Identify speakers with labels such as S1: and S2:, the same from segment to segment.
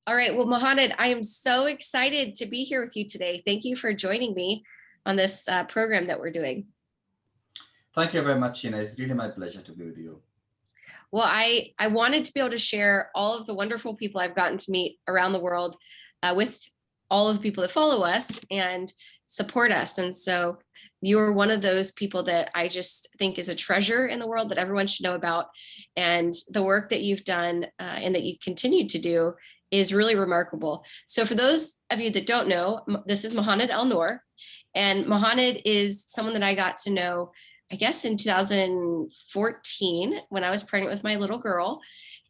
S1: All right. Well, Mohaned, I am so excited to be here with you today. Thank you for joining me on this program that we're doing.
S2: Thank you very much, Sheena. It's really my pleasure to be with you.
S1: Well, I wanted to be able to share all of the wonderful people I've gotten to meet around the world with all of the people that follow us and support us. And so you're one of those people that I just think is a treasure in the world that everyone should know about. And the work that you've done and that you continue to do is really remarkable. So for those of you that don't know, this is Mohaned Elnour. And Mohaned is someone that I got to know, I guess, in 2014 when I was pregnant with my little girl.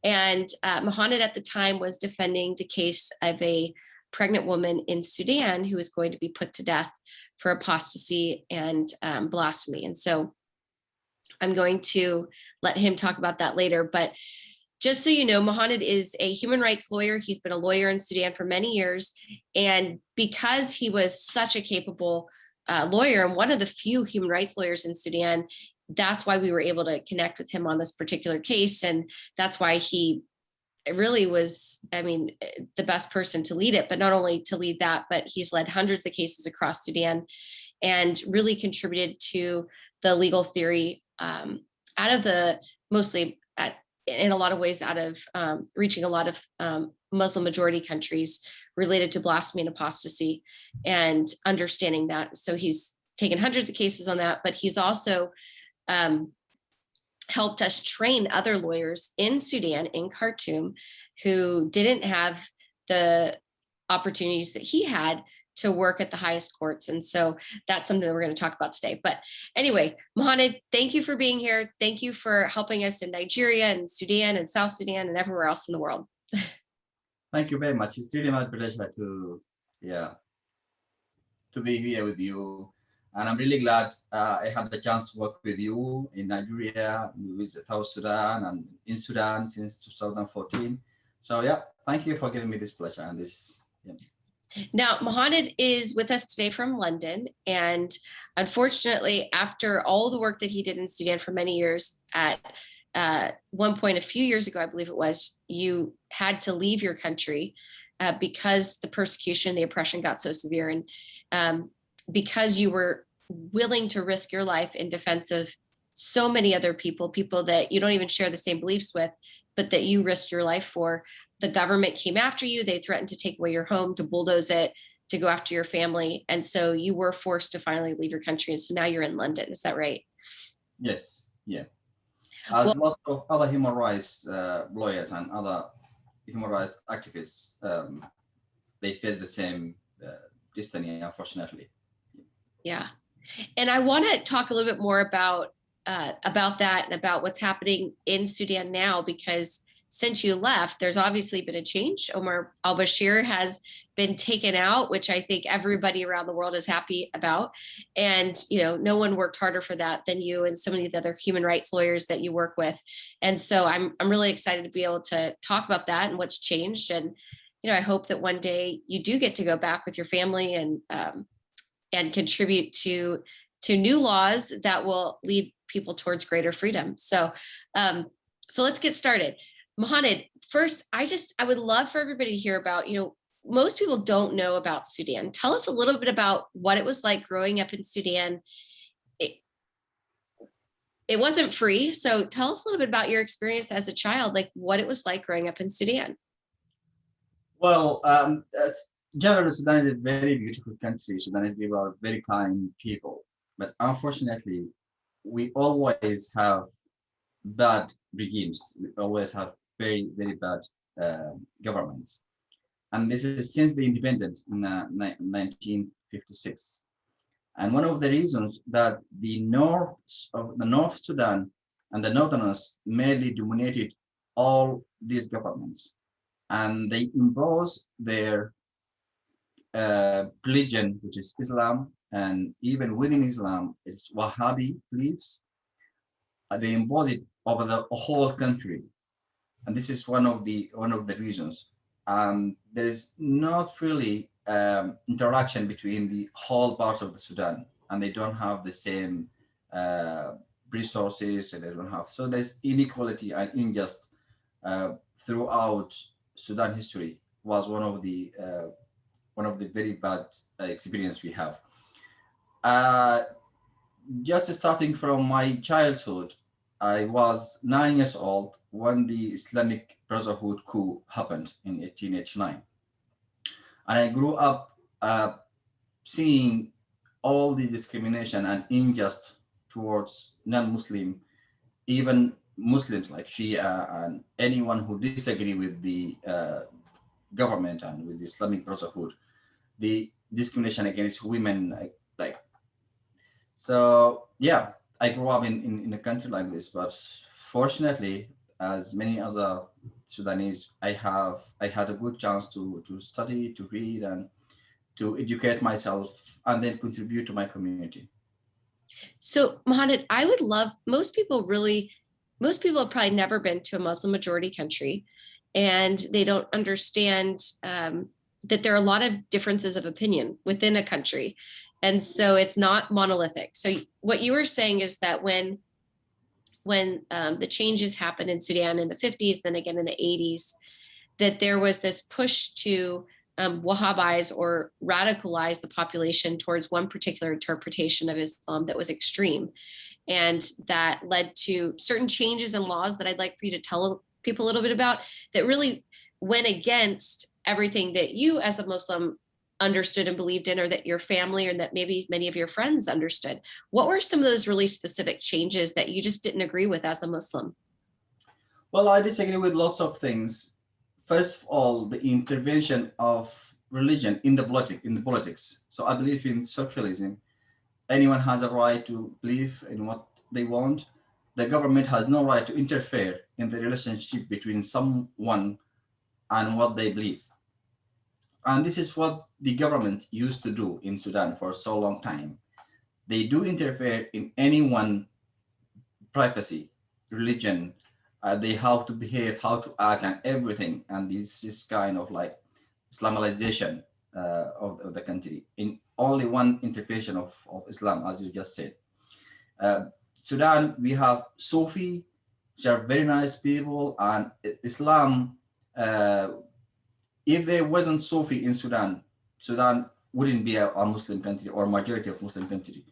S1: And Mohaned at the time was defending the case of a pregnant woman in Sudan who was going to be put to death for apostasy and blasphemy. And so I'm going to let him talk about that later. But just so you know, Mohaned is a human rights lawyer. He's been a lawyer in Sudan for many years. And because he was such a capable lawyer and one of the few human rights lawyers in Sudan, that's why we were able to connect with him on this particular case. And that's why he really was, I mean, the best person to lead it, but not only to lead that, but he's led hundreds of cases across Sudan and really contributed to the legal theory out of the mostly in a lot of ways out of reaching a lot of Muslim majority countries related to blasphemy and apostasy and understanding that. So he's taken hundreds of cases on that, but he's also helped us train other lawyers in Sudan, in Khartoum, who didn't have the opportunities that he had to work at the highest courts. And so that's something that we're going to talk about today. But anyway, Mohaned, thank you for being here. Thank you for helping us in Nigeria and Sudan and South Sudan and everywhere else in the world.
S2: Thank you very much. It's really my pleasure to be here with you. And I'm really glad I had the chance to work with you in Nigeria, with South Sudan, and in Sudan since 2014. So yeah, thank you for giving me this pleasure and this. Yeah.
S1: Now, Mohaned is with us today from London. And unfortunately, after all the work that he did in Sudan for many years, at one point a few years ago, I believe it was, you had to leave your country because the persecution, the oppression got so severe. And because you were willing to risk your life in defense of so many other people that you don't even share the same beliefs with, but that you risked your life for. The government came after you. They threatened to take away your home, to bulldoze it, to go after your family. And so you were forced to finally leave your country. And so now you're in London. Is that right?
S2: Yes. Yeah. As a lot of other human rights lawyers and other human rights activists, they face the same destiny, unfortunately.
S1: Yeah. And I want to talk a little bit more about that and about what's happening in Sudan now, because since you left, there's obviously been a change. Omar al Bashir has been taken out, which I think everybody around the world is happy about. And, you know, no one worked harder for that than you and so many of the other human rights lawyers that you work with. And so I'm really excited to be able to talk about that and what's changed. And, you know, I hope that one day you do get to go back with your family and contribute to new laws that will lead people towards greater freedom. So, so let's get started. Mohaned, first, I would love for everybody to hear about, you know, most people don't know about Sudan. Tell us a little bit about what it was like growing up in Sudan. It wasn't free. So tell us a little bit about your experience as a child, like what it was like growing up in Sudan.
S2: Well, generally, Sudan is a very beautiful country. Sudanese people are very kind people. But unfortunately, we always have bad regimes. We always have very, very bad governments. And this is since the independence in 1956. And one of the reasons that the North Sudan and the Northerners mainly dominated all these governments. And they impose their religion, which is Islam, and even within Islam, it's Wahhabi beliefs. They impose it over the whole country, and this is one of the reasons. There is not really interaction between the whole parts of the Sudan, and they don't have the same resources, and they don't have. So there's inequality and injustice throughout Sudan history, was one of the very bad experience we have. Just starting from my childhood, I was 9 years old when the Islamic Brotherhood coup happened in 1889. And I grew up seeing all the discrimination and injustice towards non-Muslim, even Muslims like Shia and anyone who disagree with the government and with the Islamic Brotherhood, the discrimination against women, like so yeah, I grew up in a country like this, but fortunately, as many other Sudanese, I had a good chance to study, to read, and to educate myself, and then contribute to my community.
S1: So, Mohaned, I would love, most people have probably never been to a Muslim majority country, and they don't understand that there are a lot of differences of opinion within a country. And so it's not monolithic. So what you were saying is that when the changes happened in Sudan in the 50s, then again in the 80s, that there was this push to Wahhabize or radicalize the population towards one particular interpretation of Islam that was extreme. And that led to certain changes in laws that I'd like for you to tell people a little bit about, that really went against everything that you as a Muslim understood and believed in, or that your family or that maybe many of your friends understood. What were some of those really specific changes that you just didn't agree with as a Muslim?
S2: Well, I disagree with lots of things. First of all, the intervention of religion in the politics. So I believe in socialism. Anyone has a right to believe in what they want. The government has no right to interfere in the relationship between someone and what they believe. And this is what the government used to do in Sudan for so long time. They do interfere in anyone's privacy, religion, they how to behave, how to act, and everything. And this is kind of like Islamization of the country in only one interpretation of Islam, as you just said. Sudan, we have Sufi, which are very nice people, and Islam. If there wasn't Sufi in Sudan, Sudan wouldn't be a Muslim country or majority of Muslim country.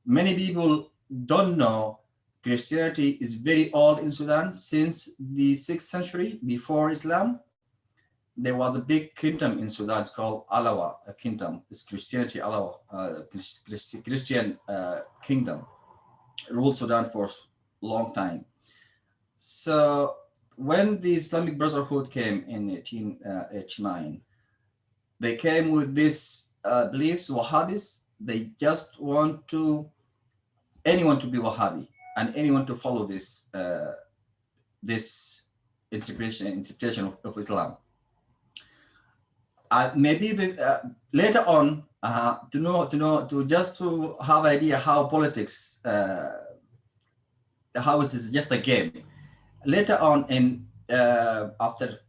S2: Many people don't know Christianity is very old in Sudan. Since the 6th century before Islam, there was a big kingdom in Sudan. It's called Alawa, a kingdom. It's Christianity, Alawa, Christian kingdom, ruled Sudan for a long time. So when the Islamic Brotherhood came in 1889, they came with this beliefs, Wahhabis. They just want anyone to be Wahhabi and anyone to follow this this interpretation of Islam. Maybe later on, to have idea how politics, how it is just a game. Later on, after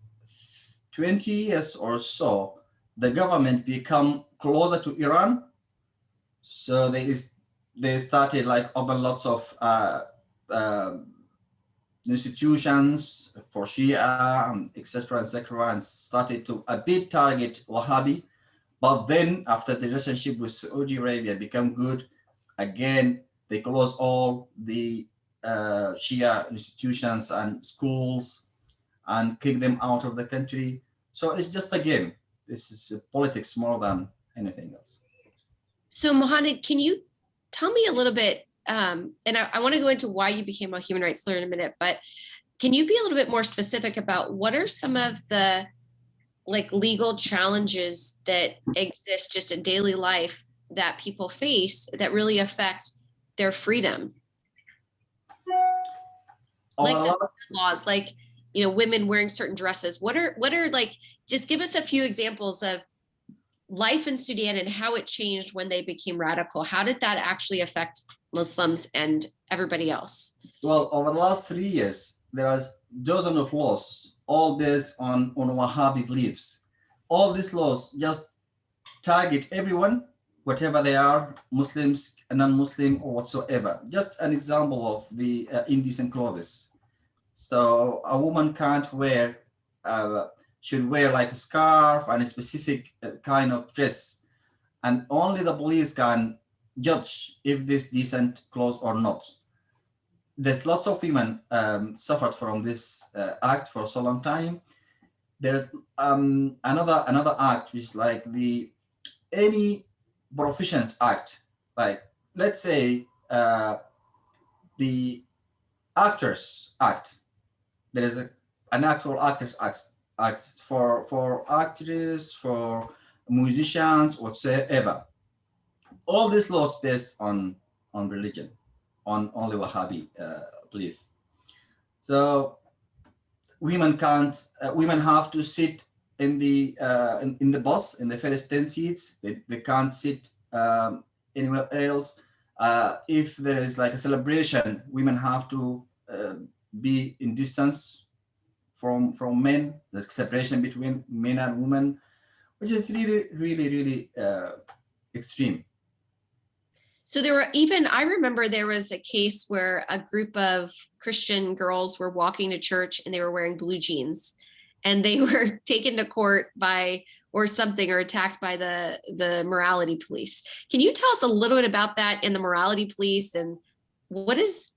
S2: 20 years or so, the government become closer to Iran. So they started like open lots of institutions for Shia, etc., and started to a bit target Wahhabi. But then after the relationship with Saudi Arabia become good, again, they close all the Shia institutions and schools and kick them out of the country. So it's just a game. This is politics more than anything else.
S1: So Mohaned, can you tell me a little bit, and I want to go into why you became a human rights lawyer in a minute, but can you be a little bit more specific about what are some of the like legal challenges that exist just in daily life that people face that really affect their freedom? Like the laws, like, you know, women wearing certain dresses. What are like, just give us a few examples of life in Sudan and how it changed when they became radical. How did that actually affect Muslims and everybody else?
S2: Well, over the last 3 years, there are dozens of laws, all based on Wahhabi beliefs. All these laws just target everyone, whatever they are, Muslims, non-Muslim, or whatsoever. Just an example of the indecent clothes. So a woman can't wear should wear like a scarf and a specific kind of dress, and only the police can judge if this decent clothes or not. There's lots of women suffered from this act for so long time. There's another act which is like the any Professions Act. Like let's say the Actors Act. There is an actual Actors Act for actors, for musicians, whatsoever. All these laws based on religion, on only Wahhabi belief. So women can't. Women have to sit in the bus in the first 10 seats. They can't sit anywhere else. If there is like a celebration, women have to be in distance from men. There's separation between men and women, which is really extreme.
S1: So there were even, I remember there was a case where a group of Christian girls were walking to church and they were wearing blue jeans, and they were taken to court or attacked by the morality police. Can you tell us a little bit about that and the morality police, and what is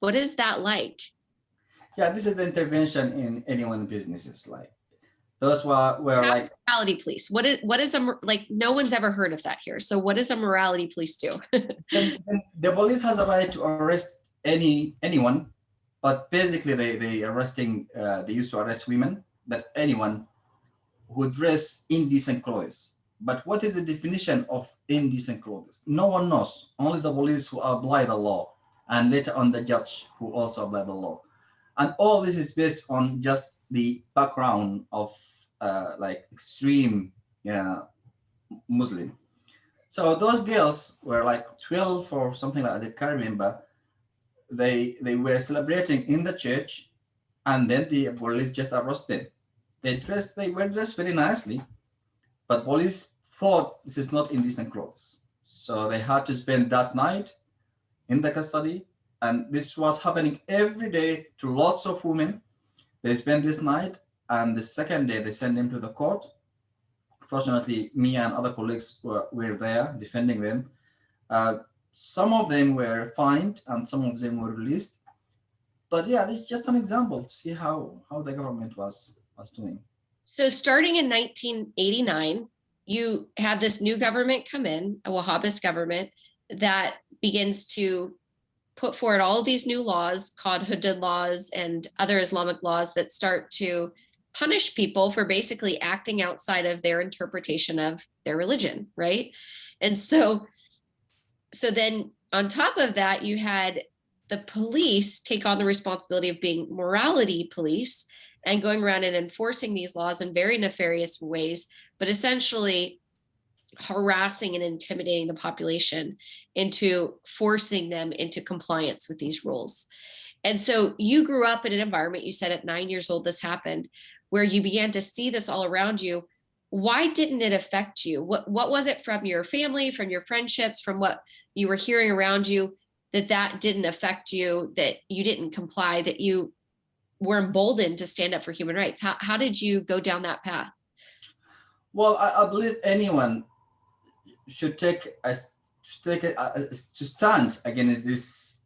S1: that like?
S2: Yeah, this is the intervention in anyone's businesses. Like those were like
S1: morality police. What is like? No one's ever heard of that here. So what does a morality police do?
S2: The police has a right to arrest anyone, but basically they used to arrest women, but anyone who dress indecent clothes. But what is the definition of indecent clothes? No one knows. Only the police who apply the law, and later on the judge who also apply the law. And all this is based on just the background of like extreme Muslim. So those girls were like 12 or something like that, I can't remember. They were celebrating in the church, and then the police just arrested them. They were dressed very nicely, but police thought this is not indecent clothes. So they had to spend that night in the custody. And this was happening every day to lots of women. They spent this night, and the second day they sent them to the court. Fortunately, me and other colleagues were there defending them. Some of them were fined and some of them were released. But yeah, this is just an example to see how the government was doing.
S1: So starting in 1989, you had this new government come in, a Wahhabist government, that begins to put forward all of these new laws called Hudud laws and other Islamic laws that start to punish people for basically acting outside of their interpretation of their religion, right? And so then on top of that, you had the police take on the responsibility of being morality police and going around and enforcing these laws in very nefarious ways, but essentially harassing and intimidating the population into forcing them into compliance with these rules. And so you grew up in an environment, you said at 9 years old this happened, where you began to see this all around you. Why didn't it affect you? What was it from your family, from your friendships, from what you were hearing around you that didn't affect you, that you didn't comply, that you were emboldened to stand up for human rights? How did you go down that path?
S2: Well, I believe anyone should stand against this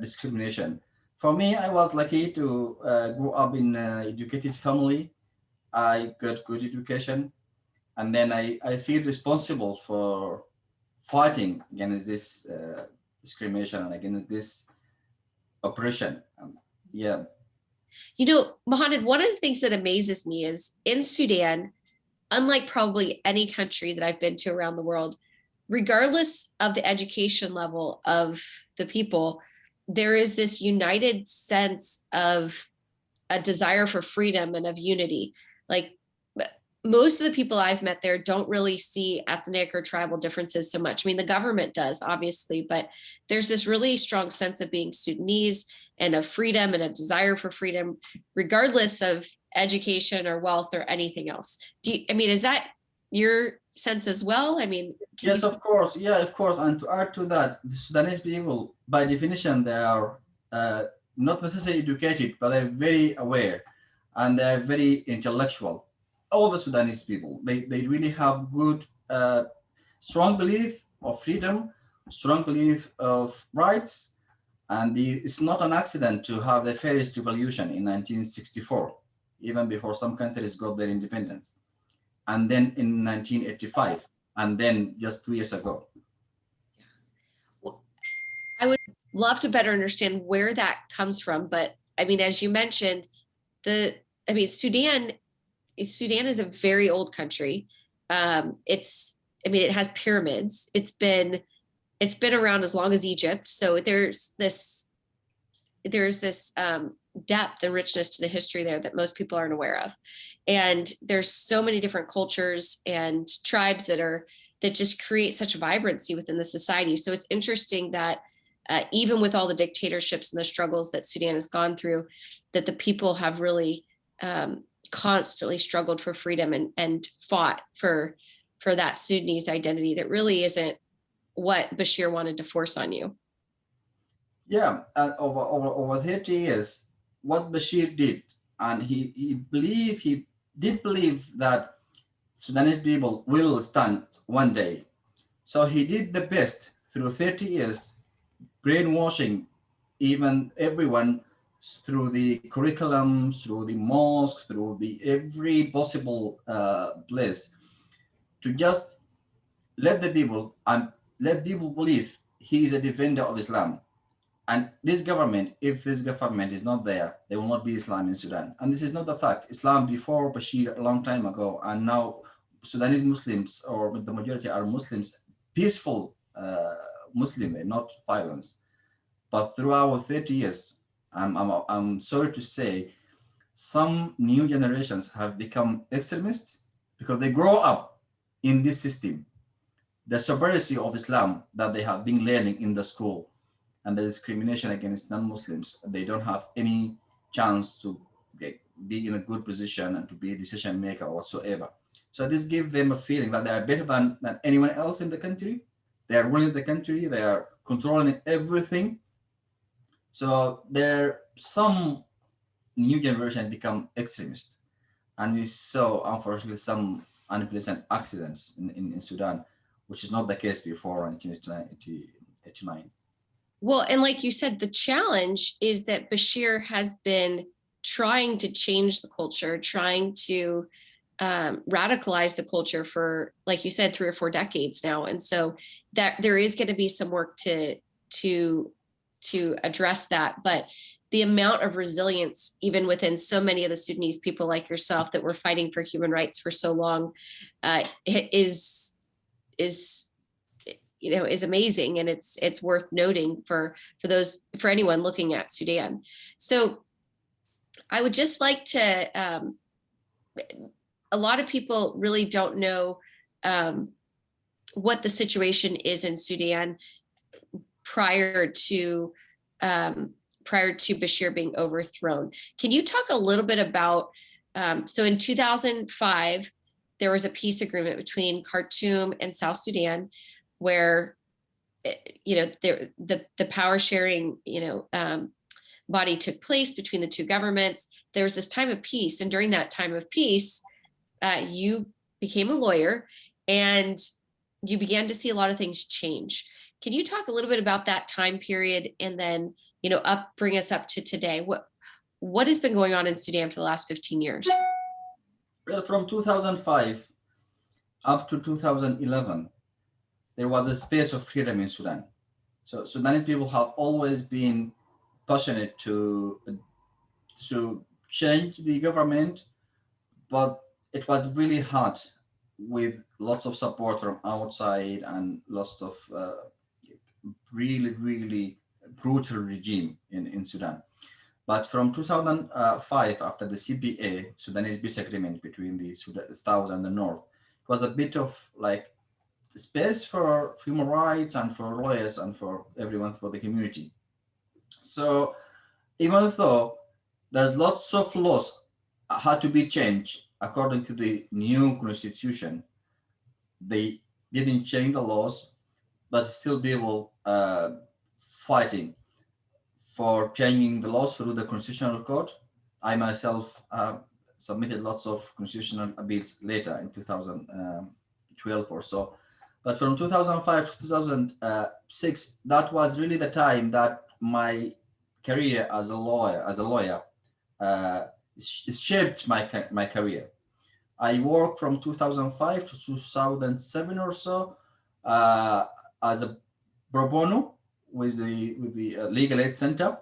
S2: discrimination. For me, I was lucky to grow up in an educated family. I got good education, and then I feel responsible for fighting against this discrimination and against this oppression. Yeah.
S1: You know, Mohaned, one of the things that amazes me is in Sudan, unlike probably any country that I've been to around the world, regardless of the education level of the people, there is this united sense of a desire for freedom and of unity. Like most of the people I've met there don't really see ethnic or tribal differences so much. I mean, the government does, obviously, but there's this really strong sense of being Sudanese and of freedom and a desire for freedom, regardless of education or wealth or anything else. Is that your sense as well? I mean,
S2: yes, of course. Yeah, of course. And to add to that, the Sudanese people, by definition, they are not necessarily educated, but they're very aware and they're very intellectual. all the Sudanese people. They really have good, strong belief of freedom, strong belief of rights. And it's not an accident to have the fairest revolution in 1964, even before some countries got their independence. And then in 1985, and then just 2 years ago.
S1: Well, I would love to better understand where that comes from. But I mean, as you mentioned, Sudan is a very old country. It has pyramids. It's been around as long as Egypt. So there's this depth and richness to the history there that most people aren't aware of. And there's so many different cultures and tribes that just create such vibrancy within the society. So it's interesting that even with all the dictatorships and the struggles that Sudan has gone through, that the people have really constantly struggled for freedom and fought for that Sudanese identity that really isn't what Bashir wanted to force on you.
S2: Yeah, over 30 years, what Bashir did, and he did believe that Sudanese people will stand one day. So he did the best through 30 years, brainwashing even everyone through the curriculum, through the mosque, through the every possible place, to just let people believe he is a defender of Islam. And this government, if this government is not there, there will not be Islam in Sudan. And this is not the fact. Islam before Bashir a long time ago, and now Sudanese Muslims, or the majority are Muslims, peaceful Muslim, not violence. But throughout 30 years, I'm sorry to say, some new generations have become extremists because they grow up in this system. The subversity of Islam that they have been learning in the school, and the discrimination against non-Muslims, they don't have any chance to be in a good position and to be a decision maker whatsoever. So this gives them a feeling that they are better than anyone else in the country. They are running the country, they are controlling everything. So some new generation become extremists. And we saw, unfortunately, some unpleasant accidents in Sudan, which is not the case before 1989.
S1: Well, and like you said, the challenge is that Bashir has been trying to change the culture, trying to radicalize the culture for, like you said, 3 or 4 decades now. And so that there is going to be some work to address that. But the amount of resilience, even within so many of the Sudanese people like yourself that were fighting for human rights for so long, is amazing, and it's worth noting for anyone looking at Sudan. So I would just like to, a lot of people really don't know what the situation is in Sudan prior to Bashir being overthrown. Can you talk a little bit about, so in 2005, there was a peace agreement between Khartoum and South Sudan, where the power sharing body took place between the two governments. There was this time of peace, and during that time of peace, you became a lawyer and you began to see a lot of things change. Can you talk a little bit about that time period, and then bring us up to today? What has been going on in Sudan for the last 15 years?
S2: Well, from 2005 up to 2011, there was a space of freedom in Sudan. So Sudanese people have always been passionate to change the government, but it was really hard with lots of support from outside and lots of really, really brutal regime in Sudan. But from 2005, after the CPA, Sudanese peace agreement between the South and the North, it was a bit of like space for human rights and for lawyers and for everyone, for the community. So even though there's lots of laws had to be changed according to the new constitution, they didn't change the laws, but still people fighting for changing the laws through the constitutional court. I myself submitted lots of constitutional appeals later in 2012 or so. But from 2005 to 2006, that was really the time that my career as a lawyer, shaped my career. I worked from 2005 to 2007 or so as a pro bono with the Legal Aid Center.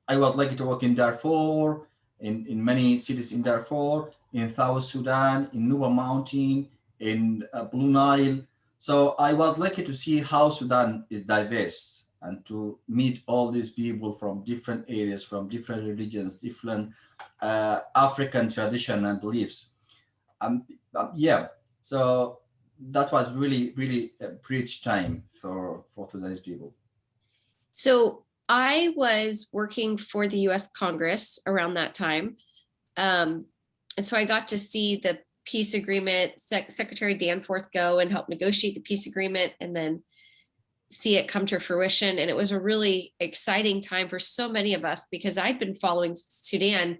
S2: I was lucky to work in Darfur, in many cities in Darfur, in South Sudan, in Nuba Mountain, in Blue Nile. So I was lucky to see how Sudan is diverse and to meet all these people from different areas, from different religions, different African tradition and beliefs. Yeah, so that was really, really a rich time for Sudanese people.
S1: So I was working for the US Congress around that time. And so I got to see the peace agreement, Secretary Danforth go and help negotiate the peace agreement and then see it come to fruition. And it was a really exciting time for so many of us because I'd been following Sudan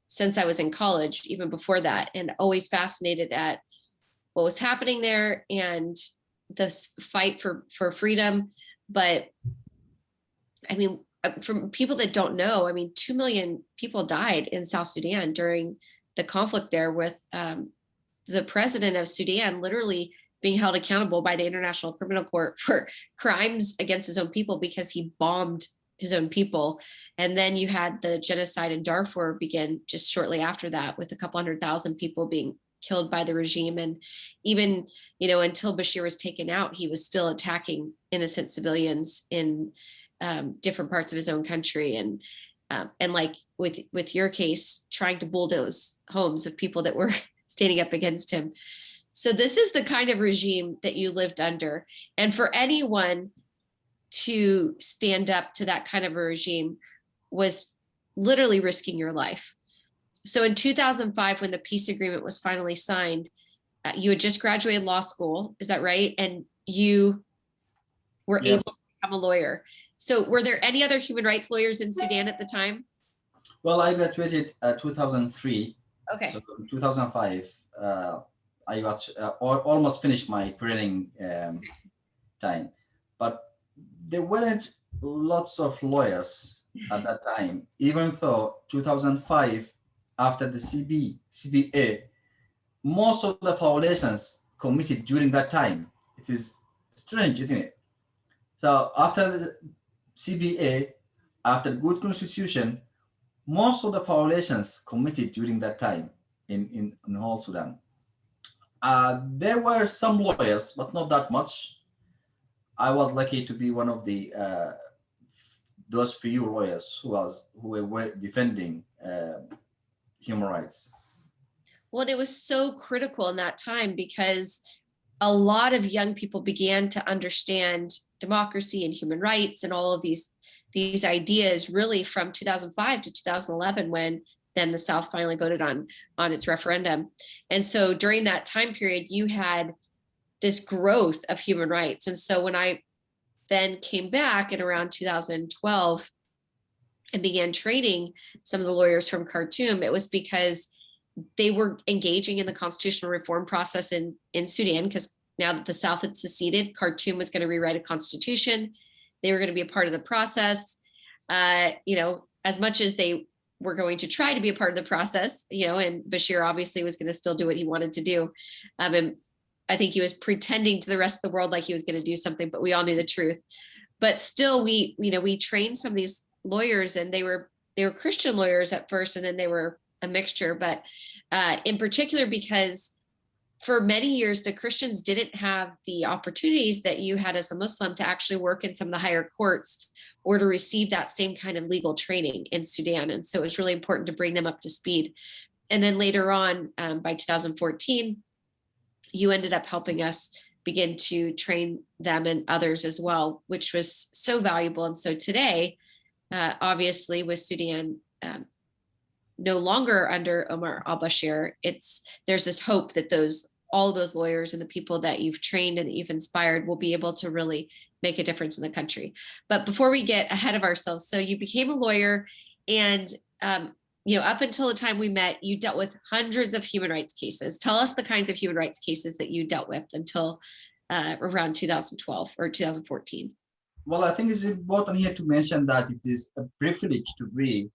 S1: since I was in college, even before that, and always fascinated at what was happening there and this fight for freedom. But I mean, from people that don't know, I mean, 2 million people died in South Sudan during the conflict there, with the president of Sudan literally being held accountable by the International Criminal Court for crimes against his own people because he bombed his own people. And then you had the genocide in Darfur begin just shortly after that, with a couple 100,000 people being killed by the regime. And even, until Bashir was taken out, he was still attacking innocent civilians in different parts of his own country. And like with your case, trying to bulldoze homes of people that were standing up against him. So this is the kind of regime that you lived under. And for anyone to stand up to that kind of a regime was literally risking your life. So in 2005, when the peace agreement was finally signed, you had just graduated law school, is that right? And you were able to become a lawyer. So were there any other human rights lawyers in Sudan at the time?
S2: Well, I graduated 2003.
S1: Okay.
S2: So in 2005, I was almost finished my training time, but there weren't lots of lawyers at that time, even though 2005, after the CBA, most of the violations committed during that time. It is strange, isn't it? So after the CBA, after good constitution, most of the violations committed during that time in whole Sudan. There were some lawyers, but not that much. I was lucky to be one of the those few lawyers who were defending human rights.
S1: Well, it was so critical in that time because a lot of young people began to understand democracy and human rights and all of these ideas really from 2005 to 2011, when then the South finally voted on its referendum. And so during that time period, you had this growth of human rights. And so when I then came back in around 2012 and began training some of the lawyers from Khartoum, it was because they were engaging in the constitutional reform process in Sudan, because now that the South had seceded, Khartoum was going to rewrite a constitution. They were going to be a part of the process. As much as they were going to try to be a part of the process, and Bashir obviously was going to still do what he wanted to do. And I think he was pretending to the rest of the world like he was going to do something, but we all knew the truth. But still, we trained some of these lawyers, and they were Christian lawyers at first, and then they were a mixture. But in particular, because for many years, the Christians didn't have the opportunities that you had as a Muslim to actually work in some of the higher courts or to receive that same kind of legal training in Sudan. And so it was really important to bring them up to speed. And then later on, by 2014, you ended up helping us begin to train them and others as well, which was so valuable. And so today, obviously with Sudan no longer under Omar al Bashir, there's this hope that all those lawyers and the people that you've trained and that you've inspired will be able to really make a difference in the country. But before we get ahead of ourselves, so you became a lawyer, and up until the time we met, you dealt with hundreds of human rights cases. Tell us the kinds of human rights cases that you dealt with until around 2012 or 2014.
S2: Well, I think it's important here to mention that it is a privilege to be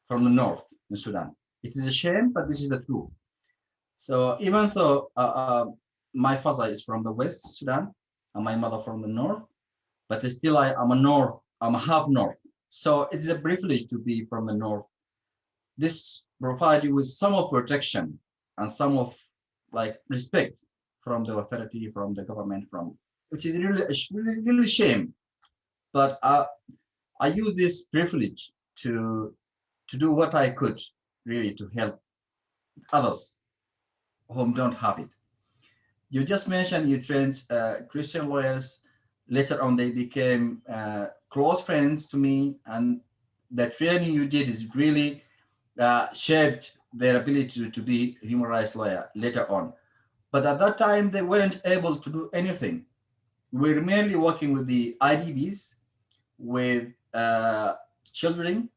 S2: from the north in Sudan. It is a shame, but this is the truth. So even though my father is from the West Sudan and my mother from the north, but still I'm a half north. So it is a privilege to be from the north. This provides you with some of protection and some of like respect from the authority, from the government, which is really shame. But I use this privilege to do what I could really to help others whom don't have it. You just mentioned you trained Christian lawyers. Later on, they became close friends to me, and the training you did is really shaped their ability to be a human rights lawyer later on. But at that time, they weren't able to do anything. We were mainly working with the IDBs, with children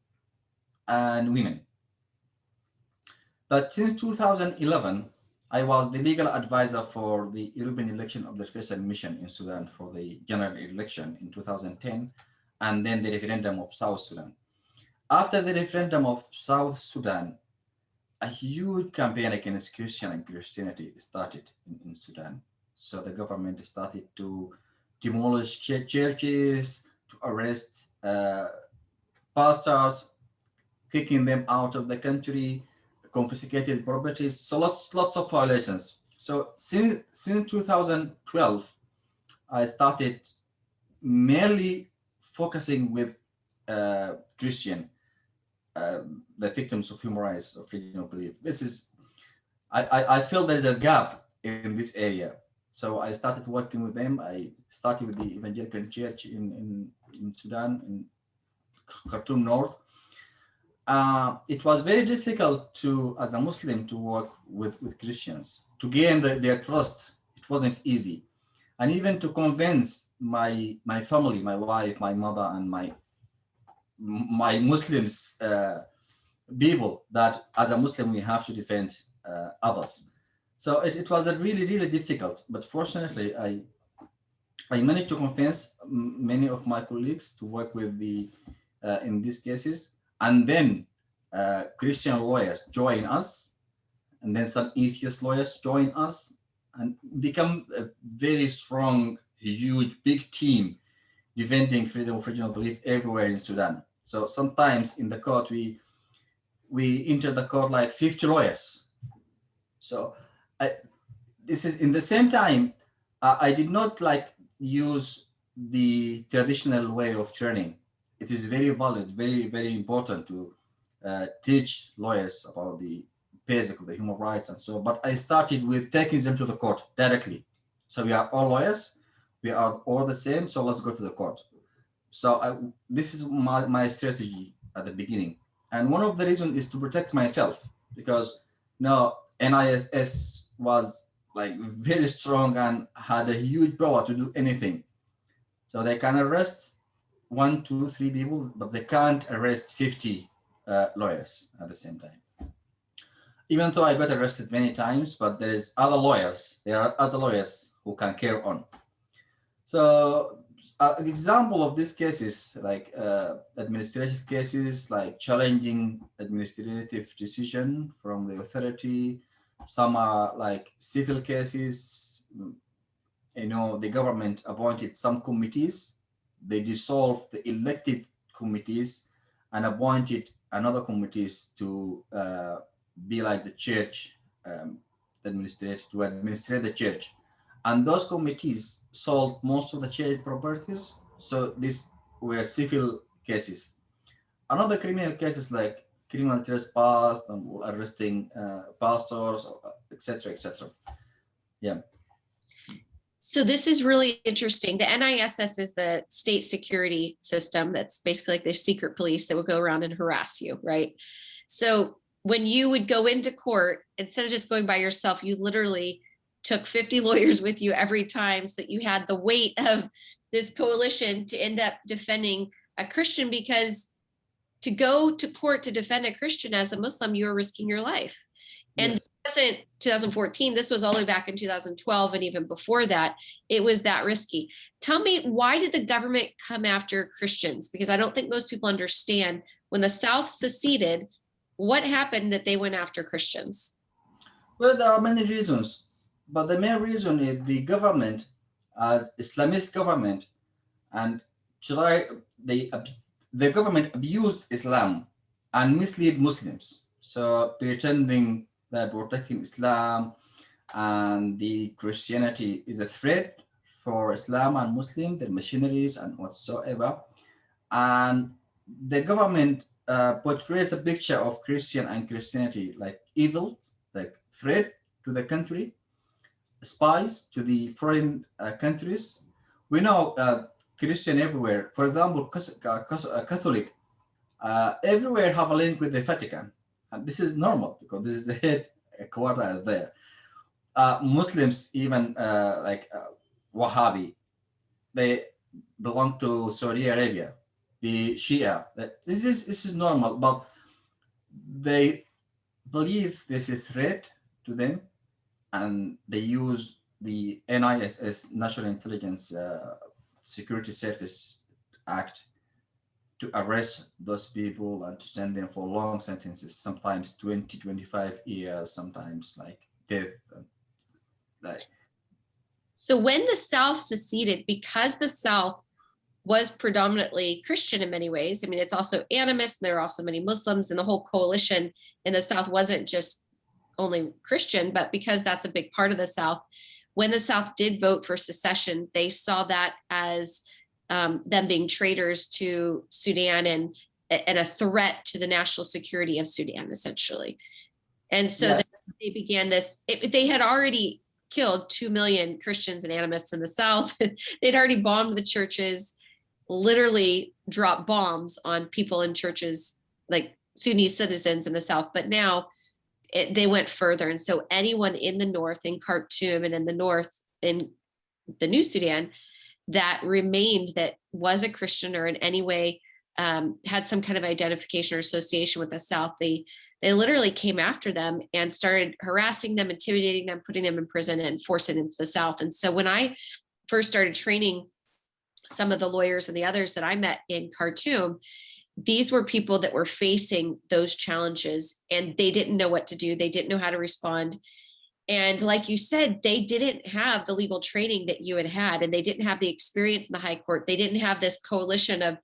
S2: and women. But since 2011, I was the legal advisor for the European Election Observation Mission in Sudan for the general election in 2010, and then the referendum of South Sudan. After the referendum of South Sudan, a huge campaign against Christian and Christianity started in Sudan. So the government started to demolish churches, to arrest pastors, kicking them out of the country, confiscated properties, so lots of violations. So since 2012, I started mainly focusing with Christian, the victims of human rights, of freedom of belief. This is, I feel there is a gap in this area. So I started working with them. I started with the Evangelical Church in Sudan, in Khartoum North. It was very difficult to, as a Muslim, to work with Christians, to gain their trust. It wasn't easy. And even to convince my family, my wife, my mother, and my Muslims people that as a Muslim, we have to defend others. So it was a really difficult, but fortunately, I managed to convince many of my colleagues to work with in these cases. And then Christian lawyers join us, and then some atheist lawyers join us, and become a very strong, huge, big team defending freedom of religion belief everywhere in Sudan. So sometimes in the court, we enter the court like 50 lawyers. So this is in the same time, I did not use the traditional way of training. It is very valid, very important to teach lawyers about the basic of the human rights and so. But I started with taking them to the court directly. So we are all lawyers, we are all the same. So let's go to the court. So this is my strategy at the beginning, and one of the reasons is to protect myself, because now NISS was very strong and had a huge power to do anything. So they can arrest 1, 2, 3 people, but they can't arrest 50 lawyers at the same time. Even though I got arrested many times, but there are other lawyers who can carry on. So an example of these cases, like administrative cases, like challenging administrative decision from the authority. Some are like civil cases. The government appointed some committees. They dissolved the elected committees and appointed another committees to be like the church, administrate the church. And those committees sold most of the church properties. So these were civil cases. Another criminal cases like criminal trespass and arresting pastors, etc., etc. Yeah.
S1: So this is really interesting. The NISS is the state security system. That's basically like the secret police that would go around and harass you, right? So when you would go into court, instead of just going by yourself, you literally took 50 lawyers with you every time, so that you had the weight of this coalition to end up defending a Christian, because to go to court to defend a Christian as a Muslim, you were risking your life. And
S2: Yes.
S1: this wasn't 2014. This was all the way back in 2012. And even before that, it was that risky. Tell me, why did the government come after Christians? Because I don't think most people understand when the South seceded, what happened that they went after Christians?
S2: Well, there are many reasons, but the main reason is the government, as Islamist government, and try the government abused Islam and misled Muslims. So pretending that protecting Islam and the Christianity is a threat for Islam and Muslims, their machineries and whatsoever. And the government portrays a picture of Christian and Christianity like evil, like threat to the country, spies to the foreign countries. We know Christian everywhere. For example, Catholic everywhere have a link with the Vatican. And this is normal because this is the headquarters there. Muslims, even Wahhabi, they belong to Saudi Arabia. The Shia, this is normal, but they believe this is a threat to them, and they use the NIS, National Intelligence Security Service Act, to arrest those people and to send them for long sentences, sometimes 20, 25 years, sometimes like death. Like,
S1: so when the South seceded, because the South was predominantly Christian in many ways, I mean, it's also animist, there are also many Muslims, and the whole coalition in the South wasn't just only Christian, but because that's a big part of the South, when the South did vote for secession, they saw that as them being traitors to Sudan and a threat to the national security of Sudan, essentially. And so
S2: yeah.
S1: they began this, they had already killed 2 million Christians and animists in the South. They'd already bombed the churches, literally dropped bombs on people in churches, like Sudanese citizens in the South. But now they went further. And so anyone in the North, in Khartoum and in the North, in the New Sudan, that remained, that was a Christian or in any way had some kind of identification or association with the South, they literally came after them and started harassing them, intimidating them, putting them in prison and forcing them to the South. And so when I first started training some of the lawyers and the others that I met in Khartoum, these were people that were facing those challenges and they didn't know what to do. They didn't know how to respond. And like you said, they didn't have the legal training that you had, and they didn't have the experience in the high court. They didn't have this coalition of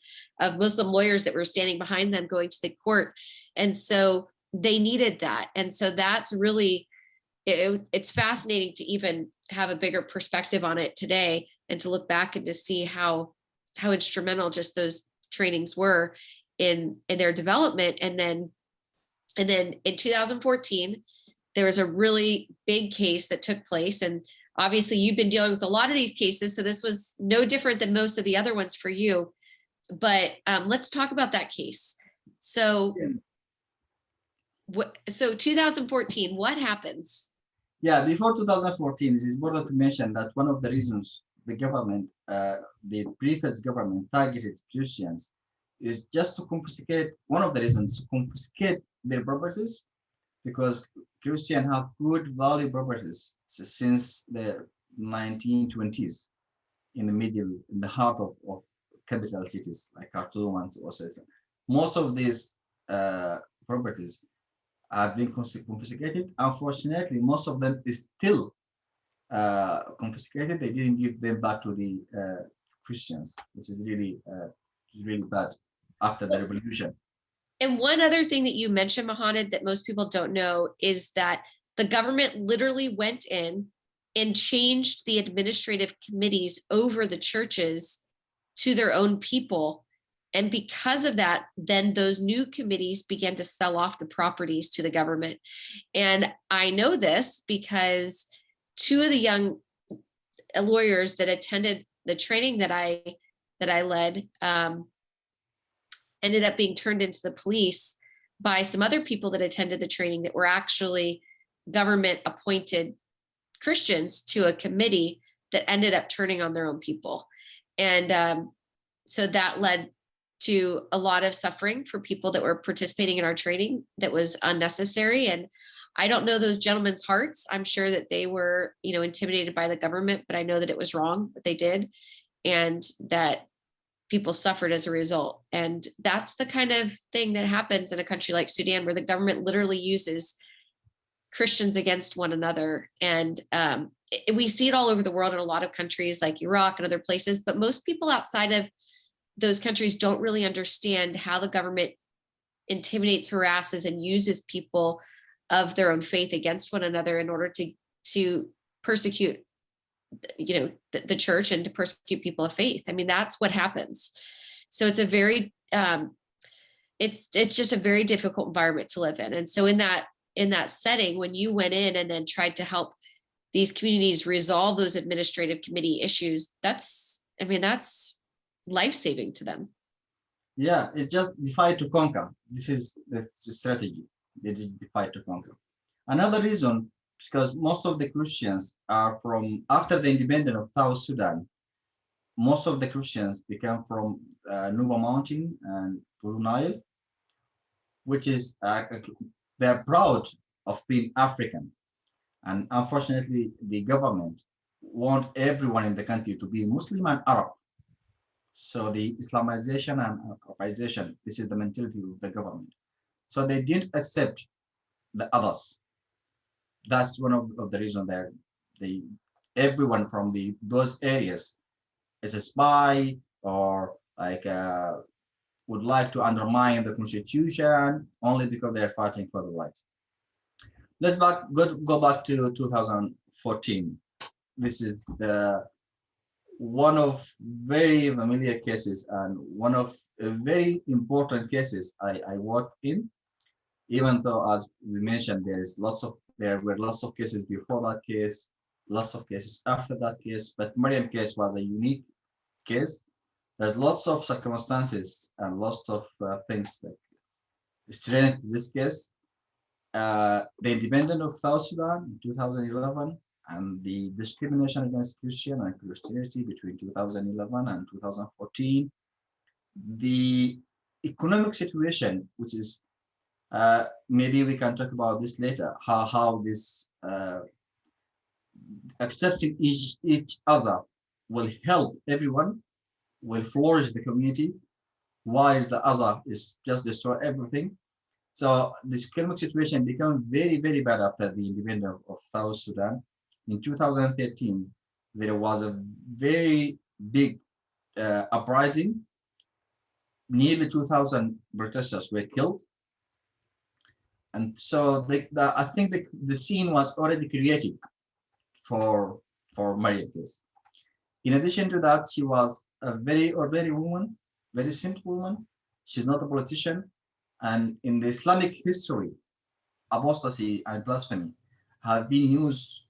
S1: Muslim lawyers that were standing behind them going to the court. And so they needed that. And so that's really, it's fascinating to even have a bigger perspective on it today and to look back and to see how instrumental just those trainings were in their development. And then in 2014, there was a really big case that took place. And obviously you've been dealing with a lot of these cases, so this was no different than most of the other ones for you. But let's talk about that case. So, so 2014, what happens?
S2: Yeah, before 2014, it is important to mention that one of the reasons the government, the previous government targeted Christians is just to confiscate, one of the reasons, to confiscate their properties, because Christians have good value properties since the 1920s in the heart of capital cities like Khartoum and etc. Most of these properties have been confiscated. Unfortunately, most of them is still confiscated. They didn't give them back to the Christians, which is really bad after the revolution.
S1: And one other thing that you mentioned, Mohaned, that most people don't know is that the government literally went in and changed the administrative committees over the churches to their own people. And because of that, then those new committees began to sell off the properties to the government. And I know this because two of the young lawyers that attended the training that I led, ended up being turned into the police by some other people that attended the training that were actually government appointed Christians to a committee that ended up turning on their own people. And so that led to a lot of suffering for people that were participating in our training that was unnecessary. And I don't know those gentlemen's hearts. I'm sure that they were, intimidated by the government, but I know that it was wrong what they did, and that people suffered as a result. And that's the kind of thing that happens in a country like Sudan, where the government literally uses Christians against one another. And we see it all over the world in a lot of countries like Iraq and other places, but most people outside of those countries don't really understand how the government intimidates, harasses, and uses people of their own faith against one another in order to persecute, the church, and to persecute people of faith. I mean, that's what happens. So it's a very, it's just a very difficult environment to live in. And so in that setting, when you went in and then tried to help these communities resolve those administrative committee issues, that's life-saving to them.
S2: Yeah, it's just divide to conquer. This is the strategy. They just divide to conquer. Another reason is because most of the Christians are from, after the independence of South Sudan, most of the Christians became from Nuba Mountain and Blue Nile, which is, they're proud of being African. And unfortunately, the government want everyone in the country to be Muslim and Arab. So the Islamization and Arabization, this is the mentality of the government. So they didn't accept the others. That's one of the reasons that everyone from those areas is a spy, or like would like to undermine the constitution only because they're fighting for the right. Let's go back to 2014. This is one of very familiar cases and one of very important cases I worked in, even though, as we mentioned, there were lots of cases before that case, lots of cases after that case, but Miriam case was a unique case. There's lots of circumstances and lots of things that strengthen this case. The independence of South Sudan in 2011, and the discrimination against Christian and Christianity between 2011 and 2014. The economic situation, which is, maybe we can talk about this later, how this accepting each other will help everyone, will flourish the community, while the other is just destroy everything. So this economic situation became very, very bad after the independence of South Sudan. In 2013, there was a very big uprising. Nearly 2,000 protesters were killed. And so I think the scene was already created for Miriam case. In addition to that, she was a very ordinary woman, very simple woman. She's not a politician. And in the Islamic history, apostasy and blasphemy have been used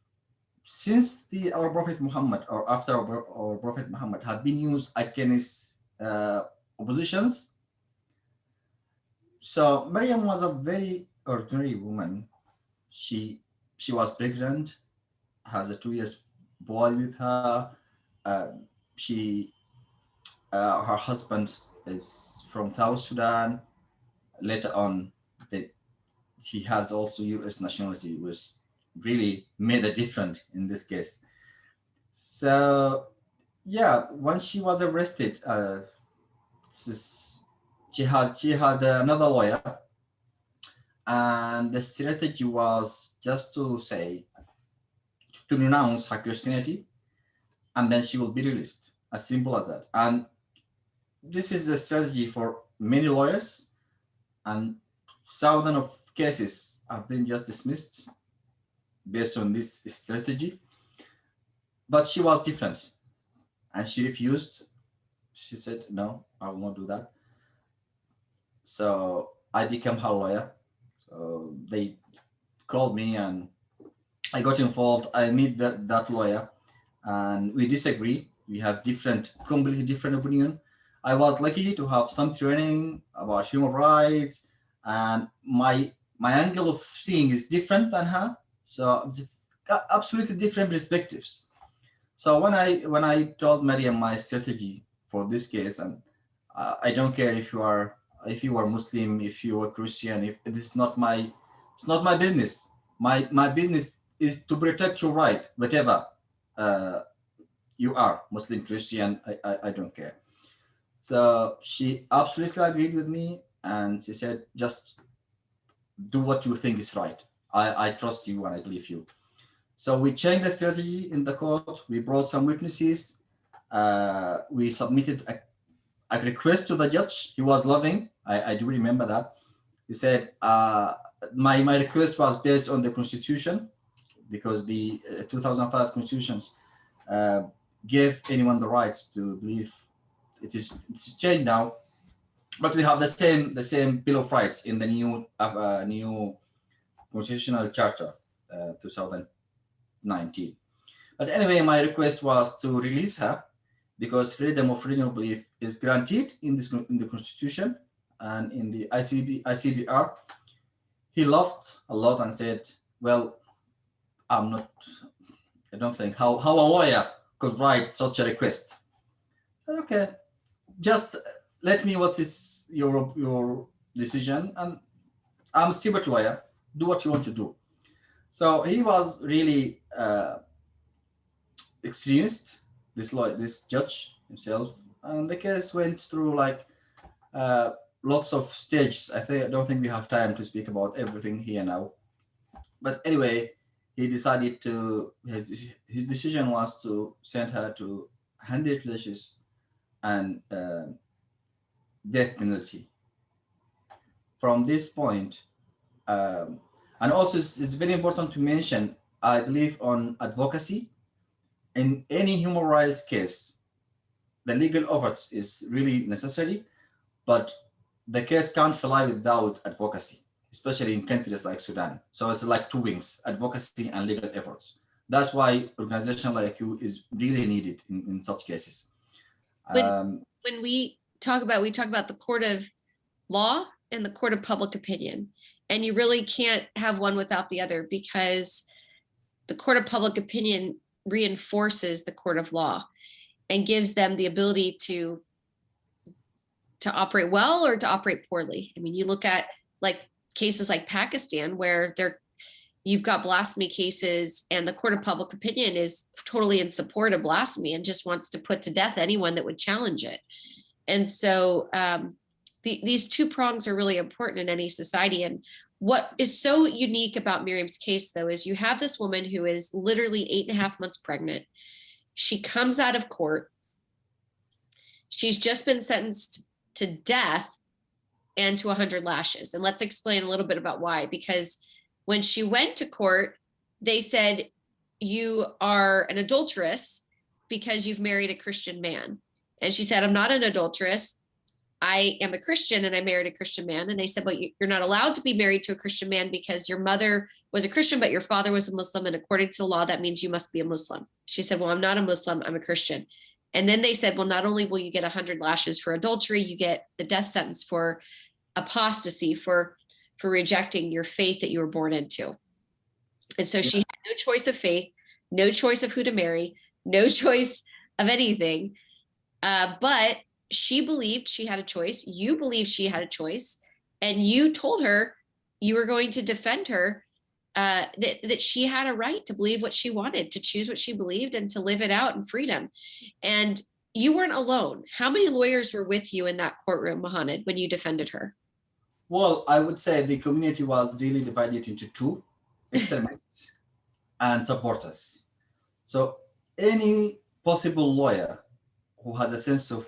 S2: since our Prophet Muhammad, or after our Prophet Muhammad, have been used against oppositions. So Miriam was a very ordinary woman. She was pregnant, has a 2-year boy with her. Her husband is from South Sudan. Later on, he has also U.S. nationality, which really made a difference in this case. So yeah, when she was arrested, she had another lawyer, and the strategy was just to renounce her Christianity, and then she will be released. As simple as that. And this is the strategy for many lawyers, and thousands of cases have been just dismissed based on this strategy. But she was different, and she refused. She said, no, I will not do that. So I became her lawyer. So they called me and I got involved. I meet that lawyer and we disagree. We have completely different opinion. I was lucky to have some training about human rights, and my angle of seeing is different than her. So absolutely different perspectives. So when I told Miriam my strategy for this case, and I don't care if you are Muslim, if you are Christian. If this is not my, it's not my business. My business is to protect your right, whatever uh, you are, Muslim, Christian. I don't care. So she absolutely agreed with me, and she said, just do what you think is right. I trust you and I believe you. So we changed the strategy in the court. We brought some witnesses. We submitted a request to the judge. He was loving. I do remember that. He said, my request was based on the constitution, because the 2005 constitutions gave anyone the rights to believe. It's changed now, but we have the same Bill of Rights in the new constitutional charter, 2019. But anyway, my request was to release her, because freedom of religion of belief is granted in the constitution and in the ICBR. He laughed a lot and said, well, I don't think how a lawyer could write such a request. Okay, just let me, what is your decision, and I'm a stupid lawyer, do what you want to do. So he was really experienced, this judge himself, and the case went through like lots of stages. I don't think we have time to speak about everything here now. But anyway, he decided to, his decision was to send her to 100 lashes and death penalty. From this point, and also it's very important to mention, I believe on advocacy. In any human rights case, the legal effort is really necessary, but the case can't fly without advocacy, especially in countries like Sudan. So it's like two wings, advocacy and legal efforts. That's why organization like you is really needed in such cases.
S1: When we talk about the court of law and the court of public opinion, and you really can't have one without the other, because the court of public opinion reinforces the court of law and gives them the ability to operate well or to operate poorly. I mean, you look at like cases like Pakistan, where you've got blasphemy cases, and the court of public opinion is totally in support of blasphemy and just wants to put to death anyone that would challenge it. And so these two prongs are really important in any society. And what is so unique about Miriam's case, though, is you have this woman who is literally 8.5 months pregnant. She comes out of court. She's just been sentenced to death and to 100 lashes. And let's explain a little bit about why. Because when she went to court, they said, you are an adulteress because you've married a Christian man. And she said, I'm not an adulteress. I am a Christian and I married a Christian man. And they said, well, you're not allowed to be married to a Christian man because your mother was a Christian, but your father was a Muslim. And according to the law, that means you must be a Muslim. She said, well, I'm not a Muslim, I'm a Christian. And then they said, well, not only will you get 100 lashes for adultery, you get the death sentence for apostasy, for rejecting your faith that you were born into. And so she had no choice of faith, no choice of who to marry, no choice of anything. But she believed she had a choice. You believed she had a choice. And you told her you were going to defend her, that she had a right to believe what she wanted, to choose what she believed, and to live it out in freedom. And you weren't alone. How many lawyers were with you in that courtroom, Mohaned, when you defended her?
S2: Well, I would say the community was really divided into two, extremists and supporters. So any possible lawyer who has a sense of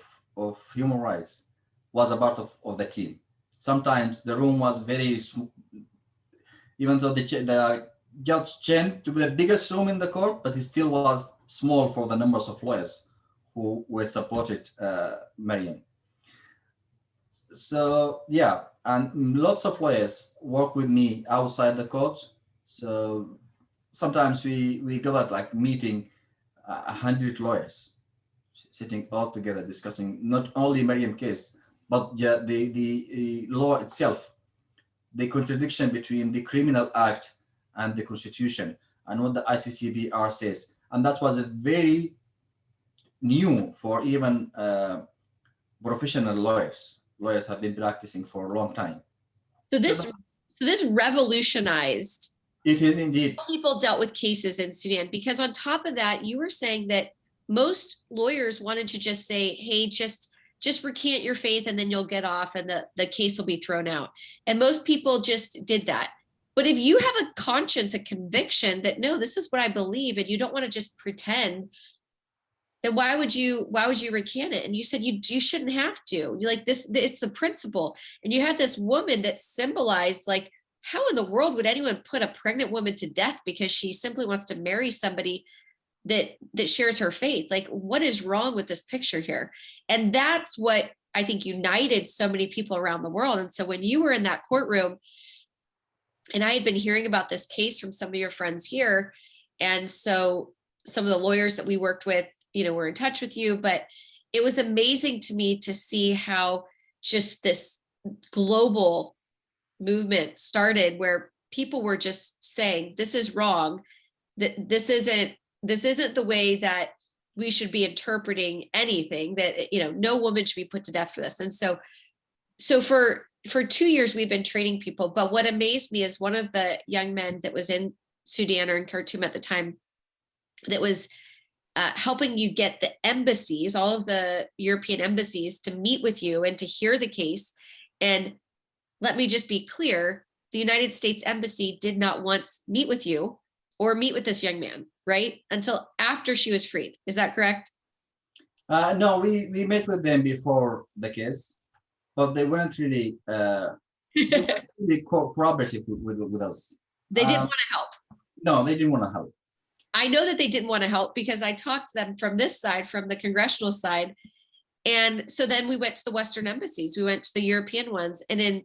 S2: human rights was a part of the team. Sometimes the room was very small, even though the judge changed to be the biggest room in the court, but it still was small for the numbers of lawyers who were supported Miriam. So yeah, and lots of lawyers work with me outside the court. So sometimes we go at like meeting 100 lawyers, sitting all together discussing not only Miriam case, but the law itself, the contradiction between the criminal act and the constitution, and what the ICCPR says. And that was a very new for even professional lawyers. Lawyers have been practicing for a long time.
S1: So this revolutionized.
S2: It is indeed.
S1: How people dealt with cases in Sudan, because on top of that, you were saying that most lawyers wanted to just say, hey, just recant your faith and then you'll get off and the case will be thrown out. And most people just did that. But if you have a conscience, a conviction that, no, this is what I believe, and you don't want to just pretend, then why would you recant it? And you said you shouldn't have to. You're like, this, it's the principle. And you had this woman that symbolized, like, how in the world would anyone put a pregnant woman to death because she simply wants to marry somebody that shares her faith? Like, what is wrong with this picture here? And that's what I think united so many people around the world. And so when you were in that courtroom, and I had been hearing about this case from some of your friends here, and so some of the lawyers that we worked with, were in touch with you, but it was amazing to me to see how just this global movement started, where people were just saying, this is wrong, that this isn't the way that we should be interpreting anything, that no woman should be put to death for this. And so for 2 years we've been training people. But what amazed me is one of the young men that was in Sudan or in Khartoum at the time, that was helping you get the embassies, all of the European embassies, to meet with you and to hear the case. And let me just be clear, the United States Embassy did not once meet with you or meet with this young man, right? Until after she was freed. Is that correct?
S2: No, we met with them before the case, but they weren't really, cooperative with us.
S1: They didn't want to help.
S2: No, they didn't want to help.
S1: I know that they didn't want to help because I talked to them from this side, from the congressional side. And so then we went to the Western embassies, we went to the European ones. And then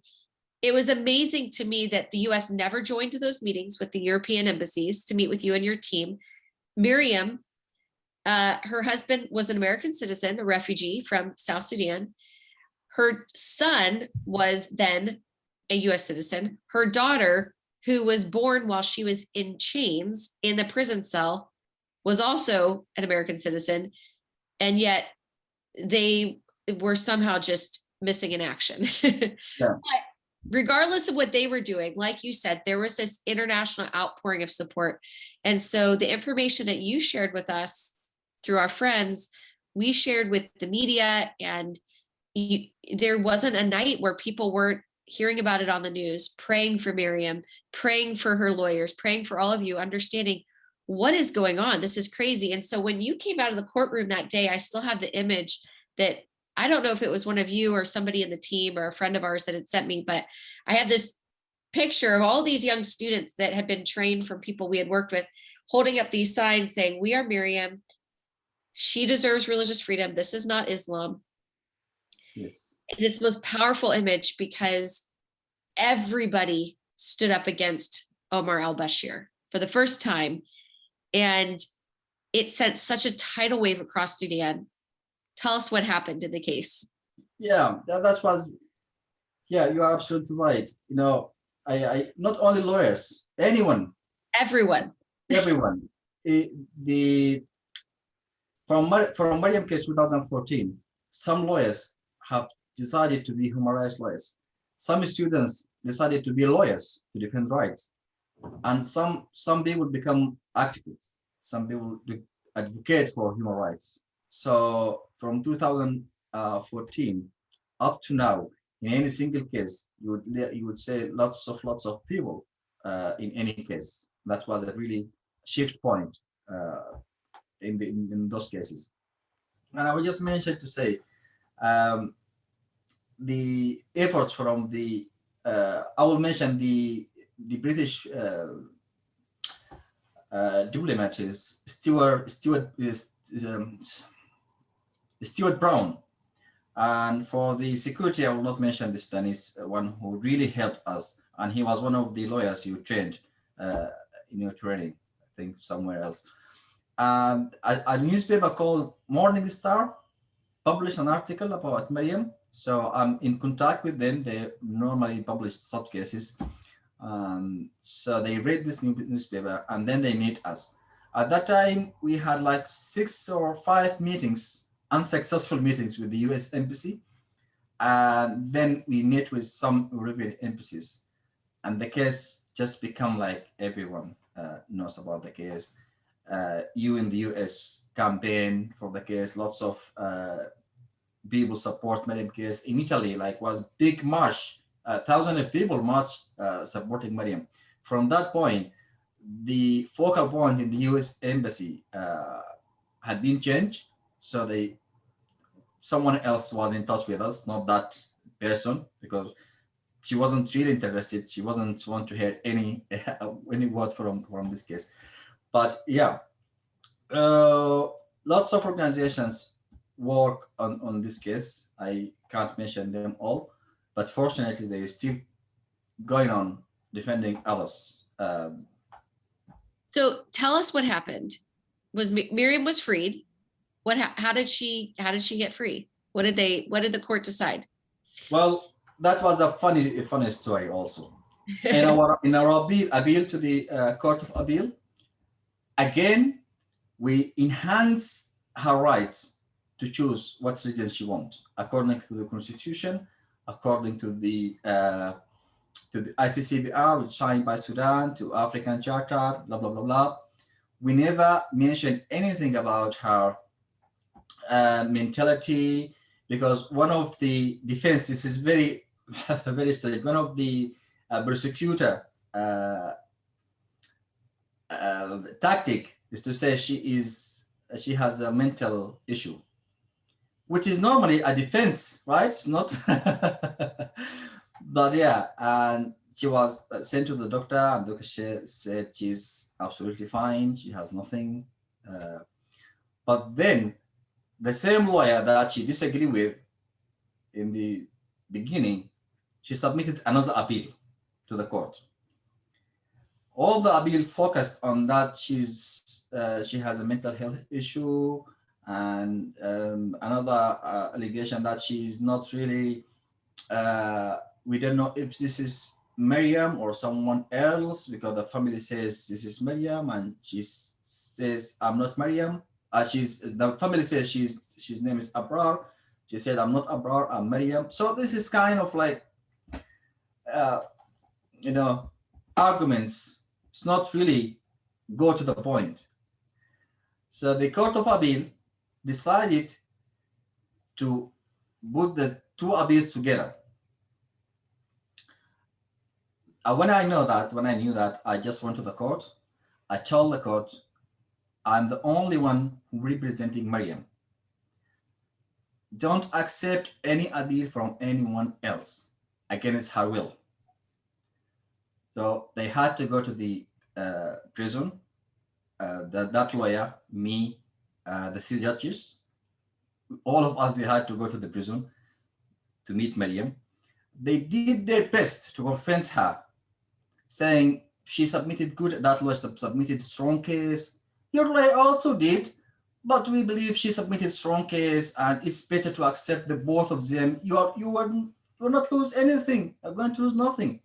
S1: it was amazing to me that the US never joined those meetings with the European embassies to meet with you and your team. Miriam, her husband was an American citizen, a refugee from South Sudan. Her son was then a US citizen. Her daughter, who was born while she was in chains in the prison cell, was also an American citizen. And yet they were somehow just missing in action.
S2: Yeah.
S1: But regardless of what they were doing, like you said, there was this international outpouring of support. And so the information that you shared with us through our friends, we shared with the media, and there wasn't a night where people weren't hearing about it on the news, praying for Miriam, praying for her lawyers, praying for all of you, understanding what is going on. This is crazy. And so when you came out of the courtroom that day, I still have the image that, I don't know if it was one of you or somebody in the team or a friend of ours that had sent me, but I had this picture of all these young students that had been trained from people we had worked with, holding up these signs saying, we are Miriam. She deserves religious freedom. This is not Islam.
S2: Yes.
S1: And it's the most powerful image because everybody stood up against Omar al Bashir for the first time. And it sent such a tidal wave across Sudan. Tell us what happened in the case.
S2: Yeah, yeah, you are absolutely right. I not only lawyers, everyone. From Miriam case 2014, some lawyers have decided to be human rights lawyers. Some students decided to be lawyers to defend rights, and some people become activists. Some people advocate for human rights. So from 2014 up to now, in any single case, you would say lots of people in any case. That was a really shift point in those cases. And I would just mention to say, the efforts from the I will mention the British diplomat is Stuart Brown, and for the security I will not mention the Sudanese one who really helped us, and he was one of the lawyers you trained in your training, I think somewhere else. And a newspaper called Morning Star published an article about Miriam. So I'm in contact with them. They normally publish such cases. So they read this newspaper and then they meet us. At that time, we had like 6 or 5 meetings unsuccessful meetings with the US Embassy. And then we met with some European embassies, and the case just become like everyone knows about the case. You in the US campaign for the case, lots of people support Miriam case. In Italy, like was big march, thousands of people march supporting Miriam. From that point, the focal point in the US Embassy had been changed. So someone else was in touch with us, not that person, because she wasn't really interested. She wasn't want to hear any word from this case. But yeah, lots of organizations work on this case. I can't mention them all, but fortunately they still going on defending others.
S1: So tell us what happened. Was Miriam was freed? How did she get free? What did the court decide?
S2: Well, that was a funny story also. In our appeal to the Court of Appeal, again, we enhance her rights to choose what religion she wants, according to the Constitution, according to the ICCPR, which signed by Sudan, to African Charter, blah, blah, blah, blah. We never mentioned anything about her mentality, because one of the defenses is very, very strict. One of the persecutor tactic is to say she has a mental issue, which is normally a defense, right? It's not, but yeah, and she was sent to the doctor, and the doctor said she's absolutely fine. She has nothing. But then the same lawyer that she disagreed with in the beginning, she submitted another appeal to the court. All the appeal focused on that she has a mental health issue, and another allegation that she is not really, we don't know if this is Miriam or someone else, because the family says this is Miriam and she says I'm not Miriam. The family says she's name is Abrar. She said I'm not Abrar, I'm Miriam. So this is kind of like arguments. It's not really go to the point. So the Court of Appeal decided to put the two appeals together. When I knew that, I just went to the court. I told the court, I'm the only one representing Miriam. Don't accept any appeal from anyone else against her will. So they had to go to the prison. That lawyer, me, the three judges, all of us, we had to go to the prison to meet Miriam. They did their best to convince her, saying she submitted good, that lawyer submitted strong case. Your lawyer also did, but we believe she submitted strong case, and it's better to accept the both of them. You will not lose anything. You're going to lose nothing.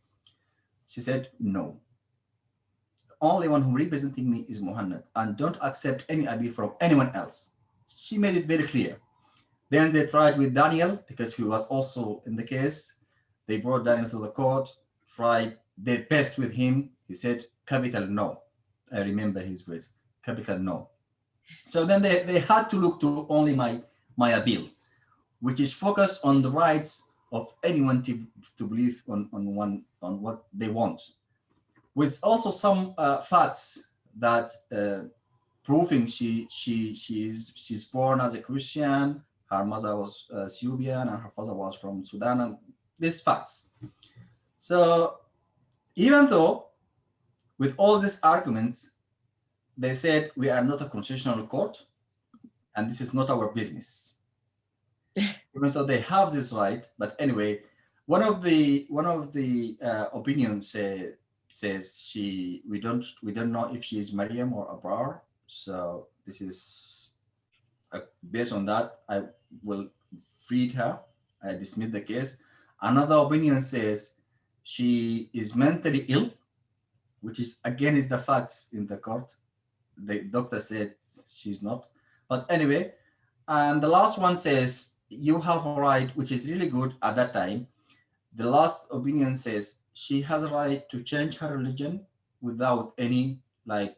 S2: She said, no. The only one who representing me is Mohaned, and don't accept any appeal from anyone else. She made it very clear. Then they tried with Daniel, because he was also in the case. They brought Daniel to the court, tried their best with him. He said, capital no. I remember his words, capital no. So then they had to look to only my appeal, which is focused on the rights of anyone to believe on what they want, with also some facts that proving she's born as a Christian, her mother was Ethiopian, and her father was from Sudan, and these facts. So even though with all these arguments, they said we are not a constitutional court, and this is not our business. Even though they have this right, but anyway, one of the opinions says we don't know if she is Miriam or Abrar. So this is based on that, I will free her. I dismiss the case. Another opinion says she is mentally ill, which is against the facts in the court. The doctor said she's not. But anyway, And the last one says, you have a right, which is really good at that time. The last opinion says she has a right to change her religion without any like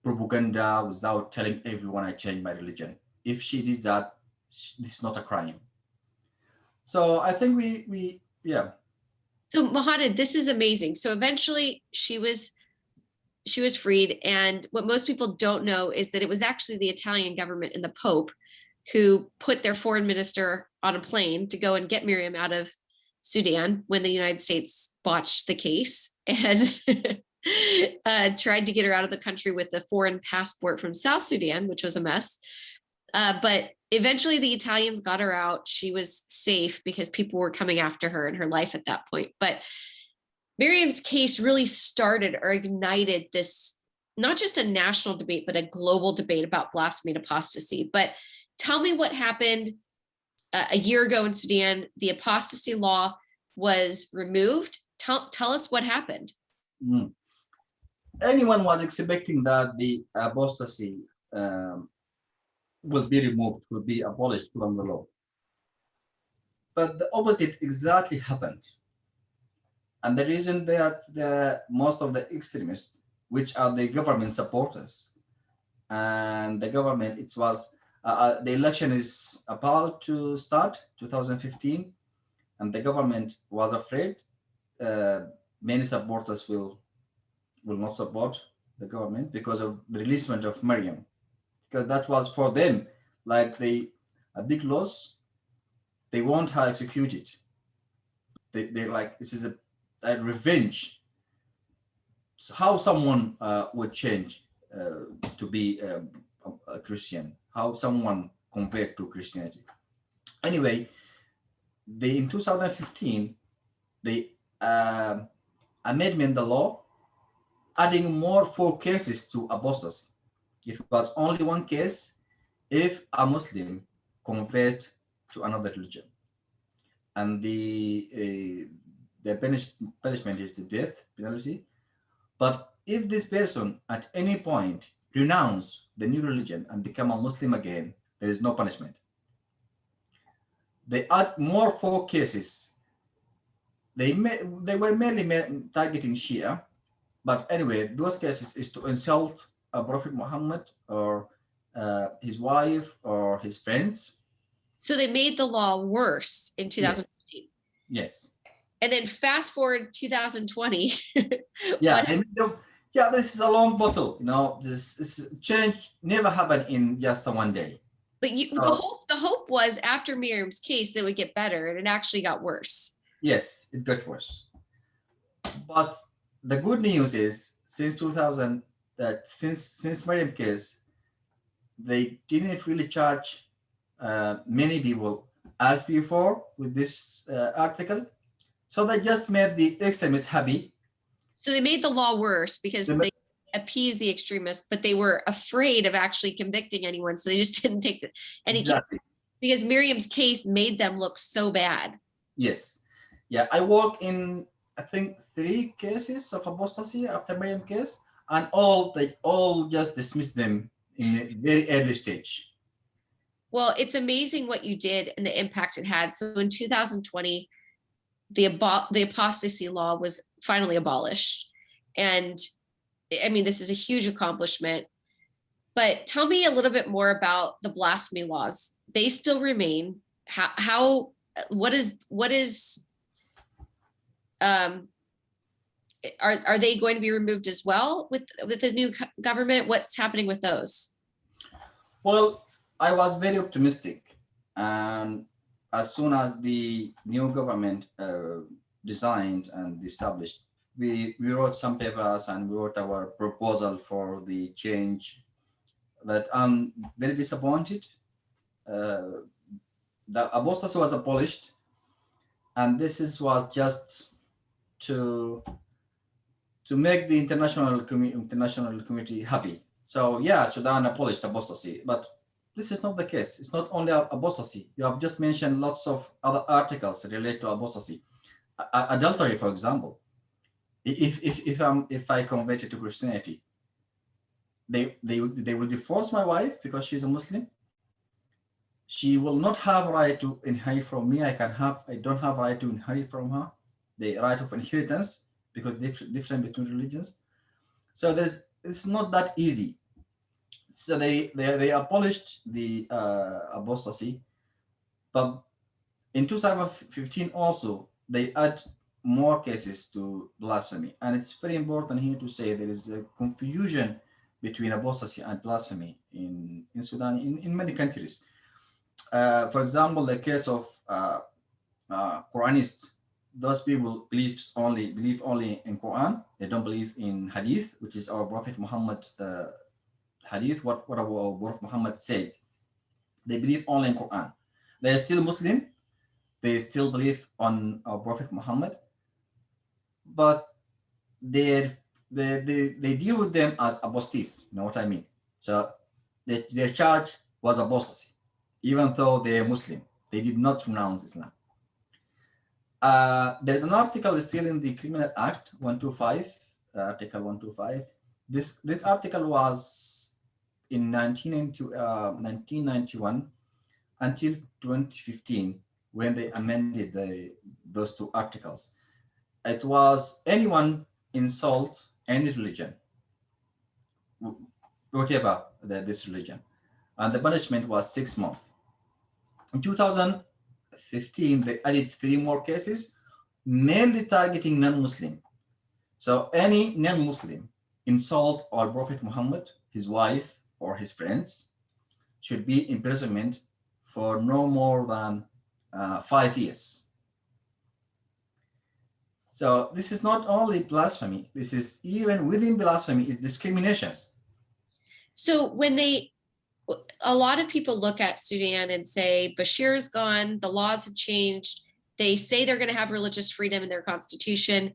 S2: propaganda, without telling everyone I change my religion. If she did that, this is not a crime. So I think we yeah.
S1: So Mohaned, this is amazing. So eventually she was freed. And what most people don't know is that it was actually the Italian government and the Pope who put their foreign minister on a plane to go and get Miriam out of Sudan when the United States botched the case and tried to get her out of the country with a foreign passport from South Sudan, which was a mess. But eventually the Italians got her out. She was safe because people were coming after her and her life at that point. But Miriam's case really started or ignited this, not just a national debate, but a global debate about blasphemy and apostasy. But tell me what happened a year ago in Sudan. The apostasy law was removed. Tell us what happened.
S2: Mm. Anyone was expecting that the apostasy will be removed, will be abolished from the law. But the opposite exactly happened. And the reason that most of the extremists, which are the government supporters, and the government, it was, the election is about to start, 2015, and the government was afraid many supporters will not support the government because of the releasement of Miriam, because that was for them like a big loss. They want her executed. They like, this is a revenge. So how someone would change to be a Christian, how someone convert to Christianity. Anyway, in 2015, they amendment the law, adding more 4 cases to apostasy. It was only 1 case if a Muslim convert to another religion, and the punishment is the death penalty. But if this person at any point renounce the new religion and become a Muslim again, there is no punishment. They add more 4 cases. They were mainly targeting Shia, but anyway, those cases is to insult a Prophet Muhammad or his wife or his friends.
S1: So they made the law worse in 2015.
S2: Yes.
S1: And then fast forward 2020.
S2: Yeah, yeah, this is a long bottle. You know, this change never happened in just one day.
S1: But the hope was after Miriam's case that it would get better, and it actually got worse.
S2: Yes, it got worse. But the good news is, since 2000, that since Miriam case, they didn't really charge many people as before with this article. So they just made the extremists happy.
S1: So they made the law worse because they appeased the extremists, but they were afraid of actually convicting anyone. So they just didn't take any
S2: exactly.
S1: Because Miriam's case made them look so bad.
S2: Yes. Yeah, I work in, I think, 3 cases of apostasy after Miriam case, and they all just dismissed them in a very early stage.
S1: Well, it's amazing what you did and the impact it had. So in 2020, the apostasy law was finally abolished. And I mean, this is a huge accomplishment. But tell me a little bit more about the blasphemy laws. They still remain. What is are they going to be removed as well with the new government? What's happening with those?
S2: Well, I was very optimistic, and as soon as the new government designed and established, we wrote some papers and we wrote our proposal for the change. But I'm very disappointed. The apostasy was abolished, and this was just to make the international community happy. So yeah, Sudan abolished apostasy, but this is not the case. It's not only apostasy. You have just mentioned lots of other articles related to apostasy. Adultery, for example. If I converted to Christianity, they will divorce my wife because she's a Muslim. She will not have right to inherit from me. I don't have right to inherit from her. The right of inheritance, because different between religions. So it's not that easy. So they abolished the apostasy, but in 2015 also they add more cases to blasphemy. And it's very important here to say there is a confusion between apostasy and blasphemy in Sudan, in many countries. For example, the case of Quranists. Those people believe only in Quran. They don't believe in Hadith, which is our Prophet Muhammad Hadith. What our Prophet Muhammad said. They believe only in Quran. They are still Muslim. They still believe on our Prophet Muhammad, but they deal with them as apostates. You know what I mean? So their charge was apostasy, even though they are Muslim. They did not renounce Islam. There's an article still in the Criminal Act 125, Article 125. This article was in 1991 until 2015 when they amended those two articles. It was anyone insult any religion, whatever this religion, and the punishment was 6 months. In 2015, they added 3 more cases, mainly targeting non-Muslim. So any non-Muslim insult our Prophet Muhammad, his wife, or his friends should be imprisonment for no more than 5 years. So this is not only blasphemy, this is even within blasphemy is discriminations.
S1: So a lot of people look at Sudan and say, Bashir's gone, the laws have changed. They say they're going to have religious freedom in their constitution.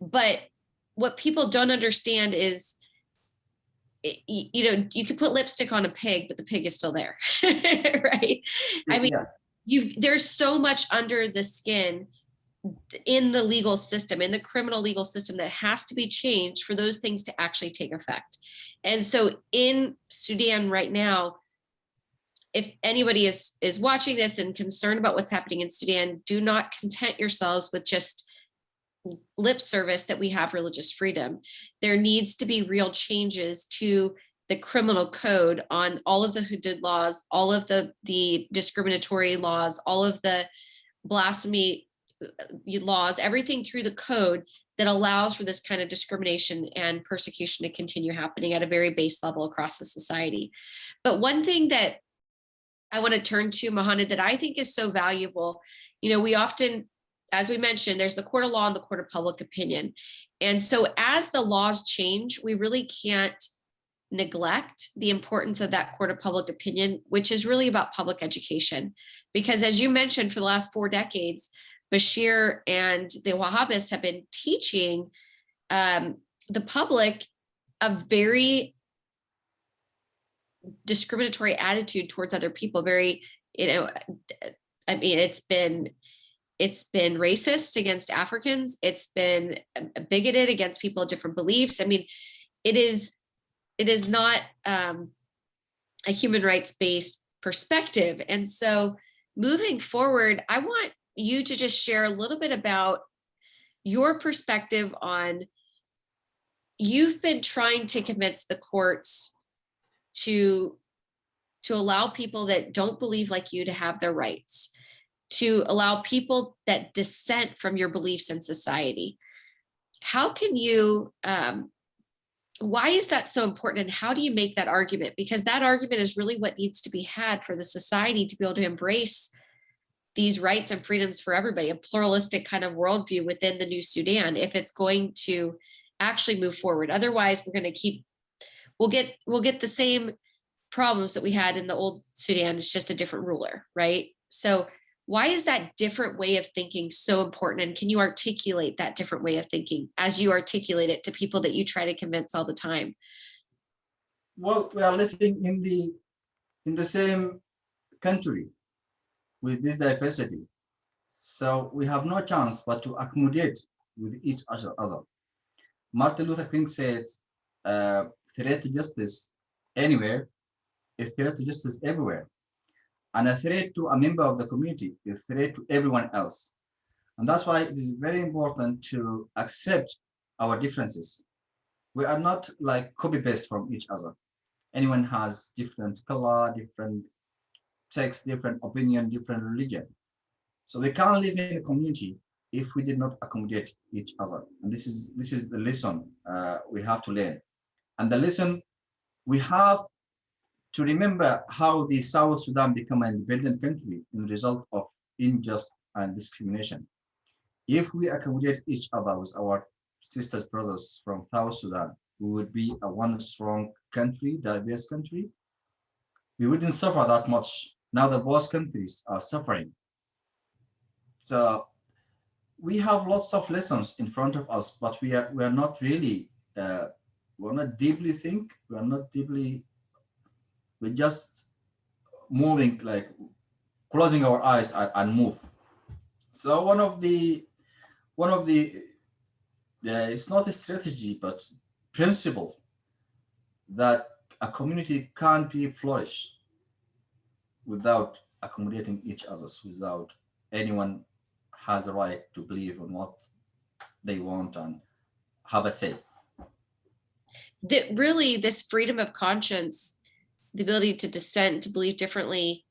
S1: But what people don't understand is, you can put lipstick on a pig, but the pig is still there, right? I mean, there's so much under the skin in the legal system, in the criminal legal system, that has to be changed for those things to actually take effect. And so in Sudan right now, if anybody is watching this and concerned about what's happening in Sudan, do not content yourselves with just lip service that we have religious freedom. There needs to be real changes to the criminal code on all of the hudud laws, all of the discriminatory laws, all of the blasphemy laws, everything through the code that allows for this kind of discrimination and persecution to continue happening at a very base level across the society. But one thing that I want to turn to, Mohaned, that I think is so valuable, we often, as we mentioned, there's the court of law and the court of public opinion. And so as the laws change, we really can't neglect the importance of that court of public opinion, which is really about public education. Because as you mentioned, for the last 4 decades, Bashir and the Wahhabists have been teaching the public a very discriminatory attitude towards other people. Very, I mean, it's been racist against Africans. It's been bigoted against people of different beliefs. I mean, it is not a human rights-based perspective. And so moving forward, I want you to just share a little bit about your perspective on, you've been trying to convince the courts to allow people that don't believe like you to have their rights, to allow people that dissent from your beliefs in society. How can you, why is that so important, and how do you make that argument? Because that argument is really what needs to be had for the society to be able to embrace these rights and freedoms for everybody, a pluralistic kind of worldview within the new Sudan, if it's going to actually move forward. Otherwise, we'll get the same problems that we had in the old Sudan. It's just a different ruler, right? So why is that different way of thinking so important? And can you articulate that different way of thinking as you articulate it to people that you try to convince all the time?
S2: Well, we are living in the same country with this diversity. So we have no chance but to accommodate with each other. Martin Luther King said, threat to justice anywhere is threat to justice everywhere. and a threat to a member of the community, a threat to everyone else. And that's why it is very important to accept our differences. We are not like copy-paste from each other. Anyone has different color, different sex, different opinion, different religion. So we can't live in a community if we did not accommodate each other. And this is the lesson we have to learn. And the lesson we have to remember how the South Sudan became an independent country in the result of injustice and discrimination. If we accommodate each other with our sisters, brothers from South Sudan, we would be a one strong country, diverse country. We wouldn't suffer that much. Now that both countries are suffering. So we have lots of lessons in front of us, but we are not really we're not deeply think. We are not deeply. We're just moving, like closing our eyes and move. So one of the it's not a strategy but principle that a community can't be flourished without accommodating each other's, without anyone has a right to believe in what they want and have a say.
S1: That really, this freedom of conscience, the ability to dissent, to believe differently,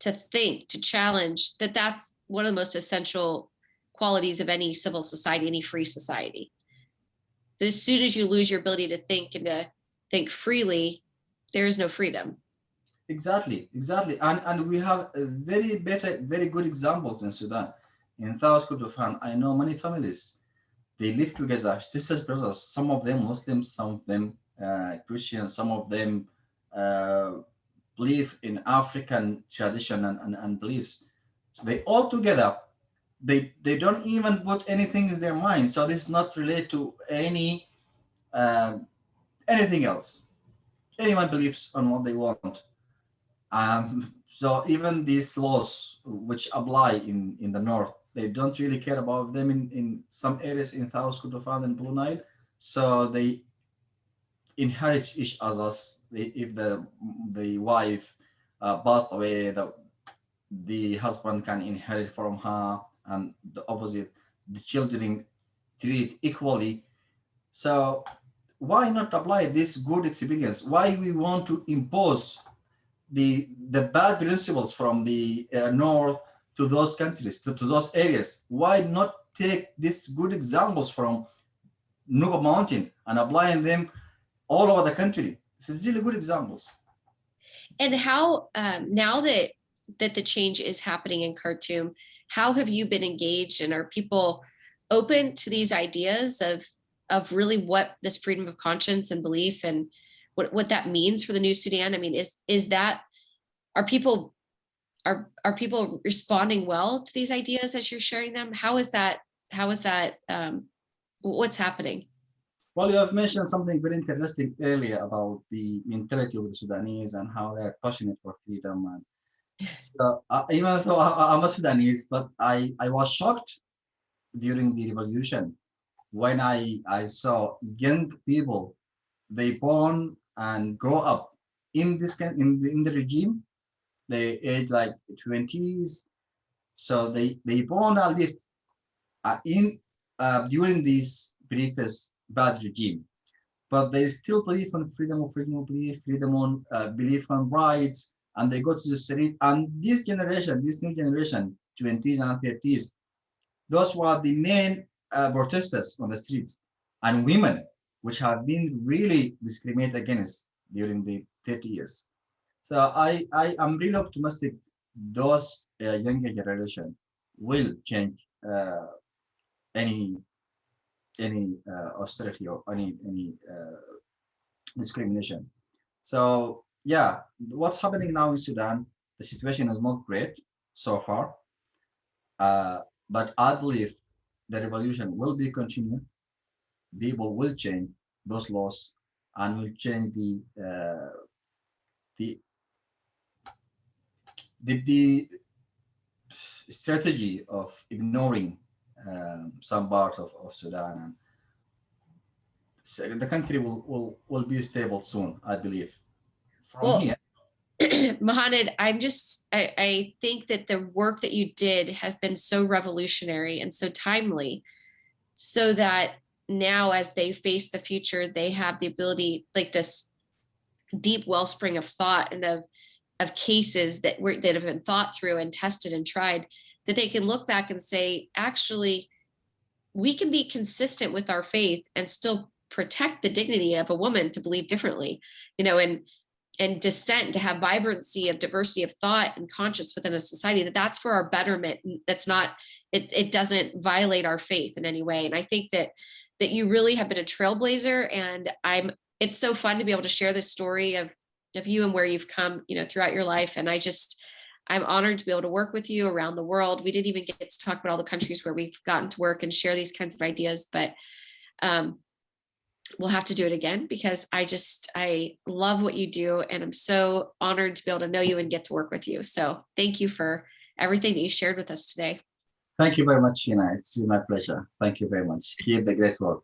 S1: to think, to challenge, that's one of the most essential qualities of any civil society, any free society. That as soon as you lose your ability to think and to think freely, there is no freedom.
S2: Exactly. And we have very good examples in Sudan. In South Kordofan, I know many families, they live together, sisters, brothers, some of them Muslims, some of them Christians, some of them believe in African tradition and beliefs. So they all together, they don't even put anything in their mind. So this is not related to anything else. Anyone believes on what they want. So even these laws which apply in the north, they don't really care about them in some areas in South Kordofan and Blue Nile. So they inherit each other's. If the wife passed away, the husband can inherit from her, and the opposite. The children treat equally. So why not apply this good experience? Why we want to impose the bad principles from the north to those countries, to those areas? Why not take these good examples from Nuba Mountain and applying them all over the country? This is really good examples.
S1: And how, now that the change is happening in Khartoum, how have you been engaged, and are people open to these ideas of really what this freedom of conscience and belief and what that means for the new Sudan? I mean, is that, are people responding well to these ideas as you're sharing them? How is that what's happening?
S2: Well, you have mentioned something very interesting earlier about the mentality of the Sudanese and how they're passionate for freedom. And so, even though I'm a Sudanese, but I was shocked during the revolution when I saw young people, they born and grow up in this in the regime. They age like 20s, so they born and lived in during this briefest bad regime, but they still believe on freedom of belief, freedom on belief on rights, and they go to the street. And this generation, this new generation, 20s and 30s, those were the main protesters on the streets, and women, which have been really discriminated against during the 30 years. So I am really optimistic those younger generation will change any austerity or any discrimination. So yeah, what's happening now in Sudan, the situation is not great so far, but I believe the revolution will be continued. People will change those laws and will change the the strategy of ignoring some part of Sudan, and so the country will be stable soon, I believe. From
S1: Well,
S2: here.
S1: Mohaned, I think that the work that you did has been so revolutionary and so timely, so that now as they face the future, they have the ability, like this deep wellspring of thought and of cases that have been thought through and tested and tried, that they can look back and say, actually, we can be consistent with our faith and still protect the dignity of a woman to believe differently, and dissent, to have vibrancy of diversity of thought and conscience within a society, that's for our betterment. That's not, it doesn't violate our faith in any way. And I think that you really have been a trailblazer, and it's so fun to be able to share this story of you and where you've come, throughout your life. And I'm honored to be able to work with you around the world. We didn't even get to talk about all the countries where we've gotten to work and share these kinds of ideas, but we'll have to do it again, because I love what you do, and I'm so honored to be able to know you and get to work with you. So thank you for everything that you shared with us today.
S2: Thank you very much, Sheena. It's been my pleasure. Thank you very much. Keep the great work.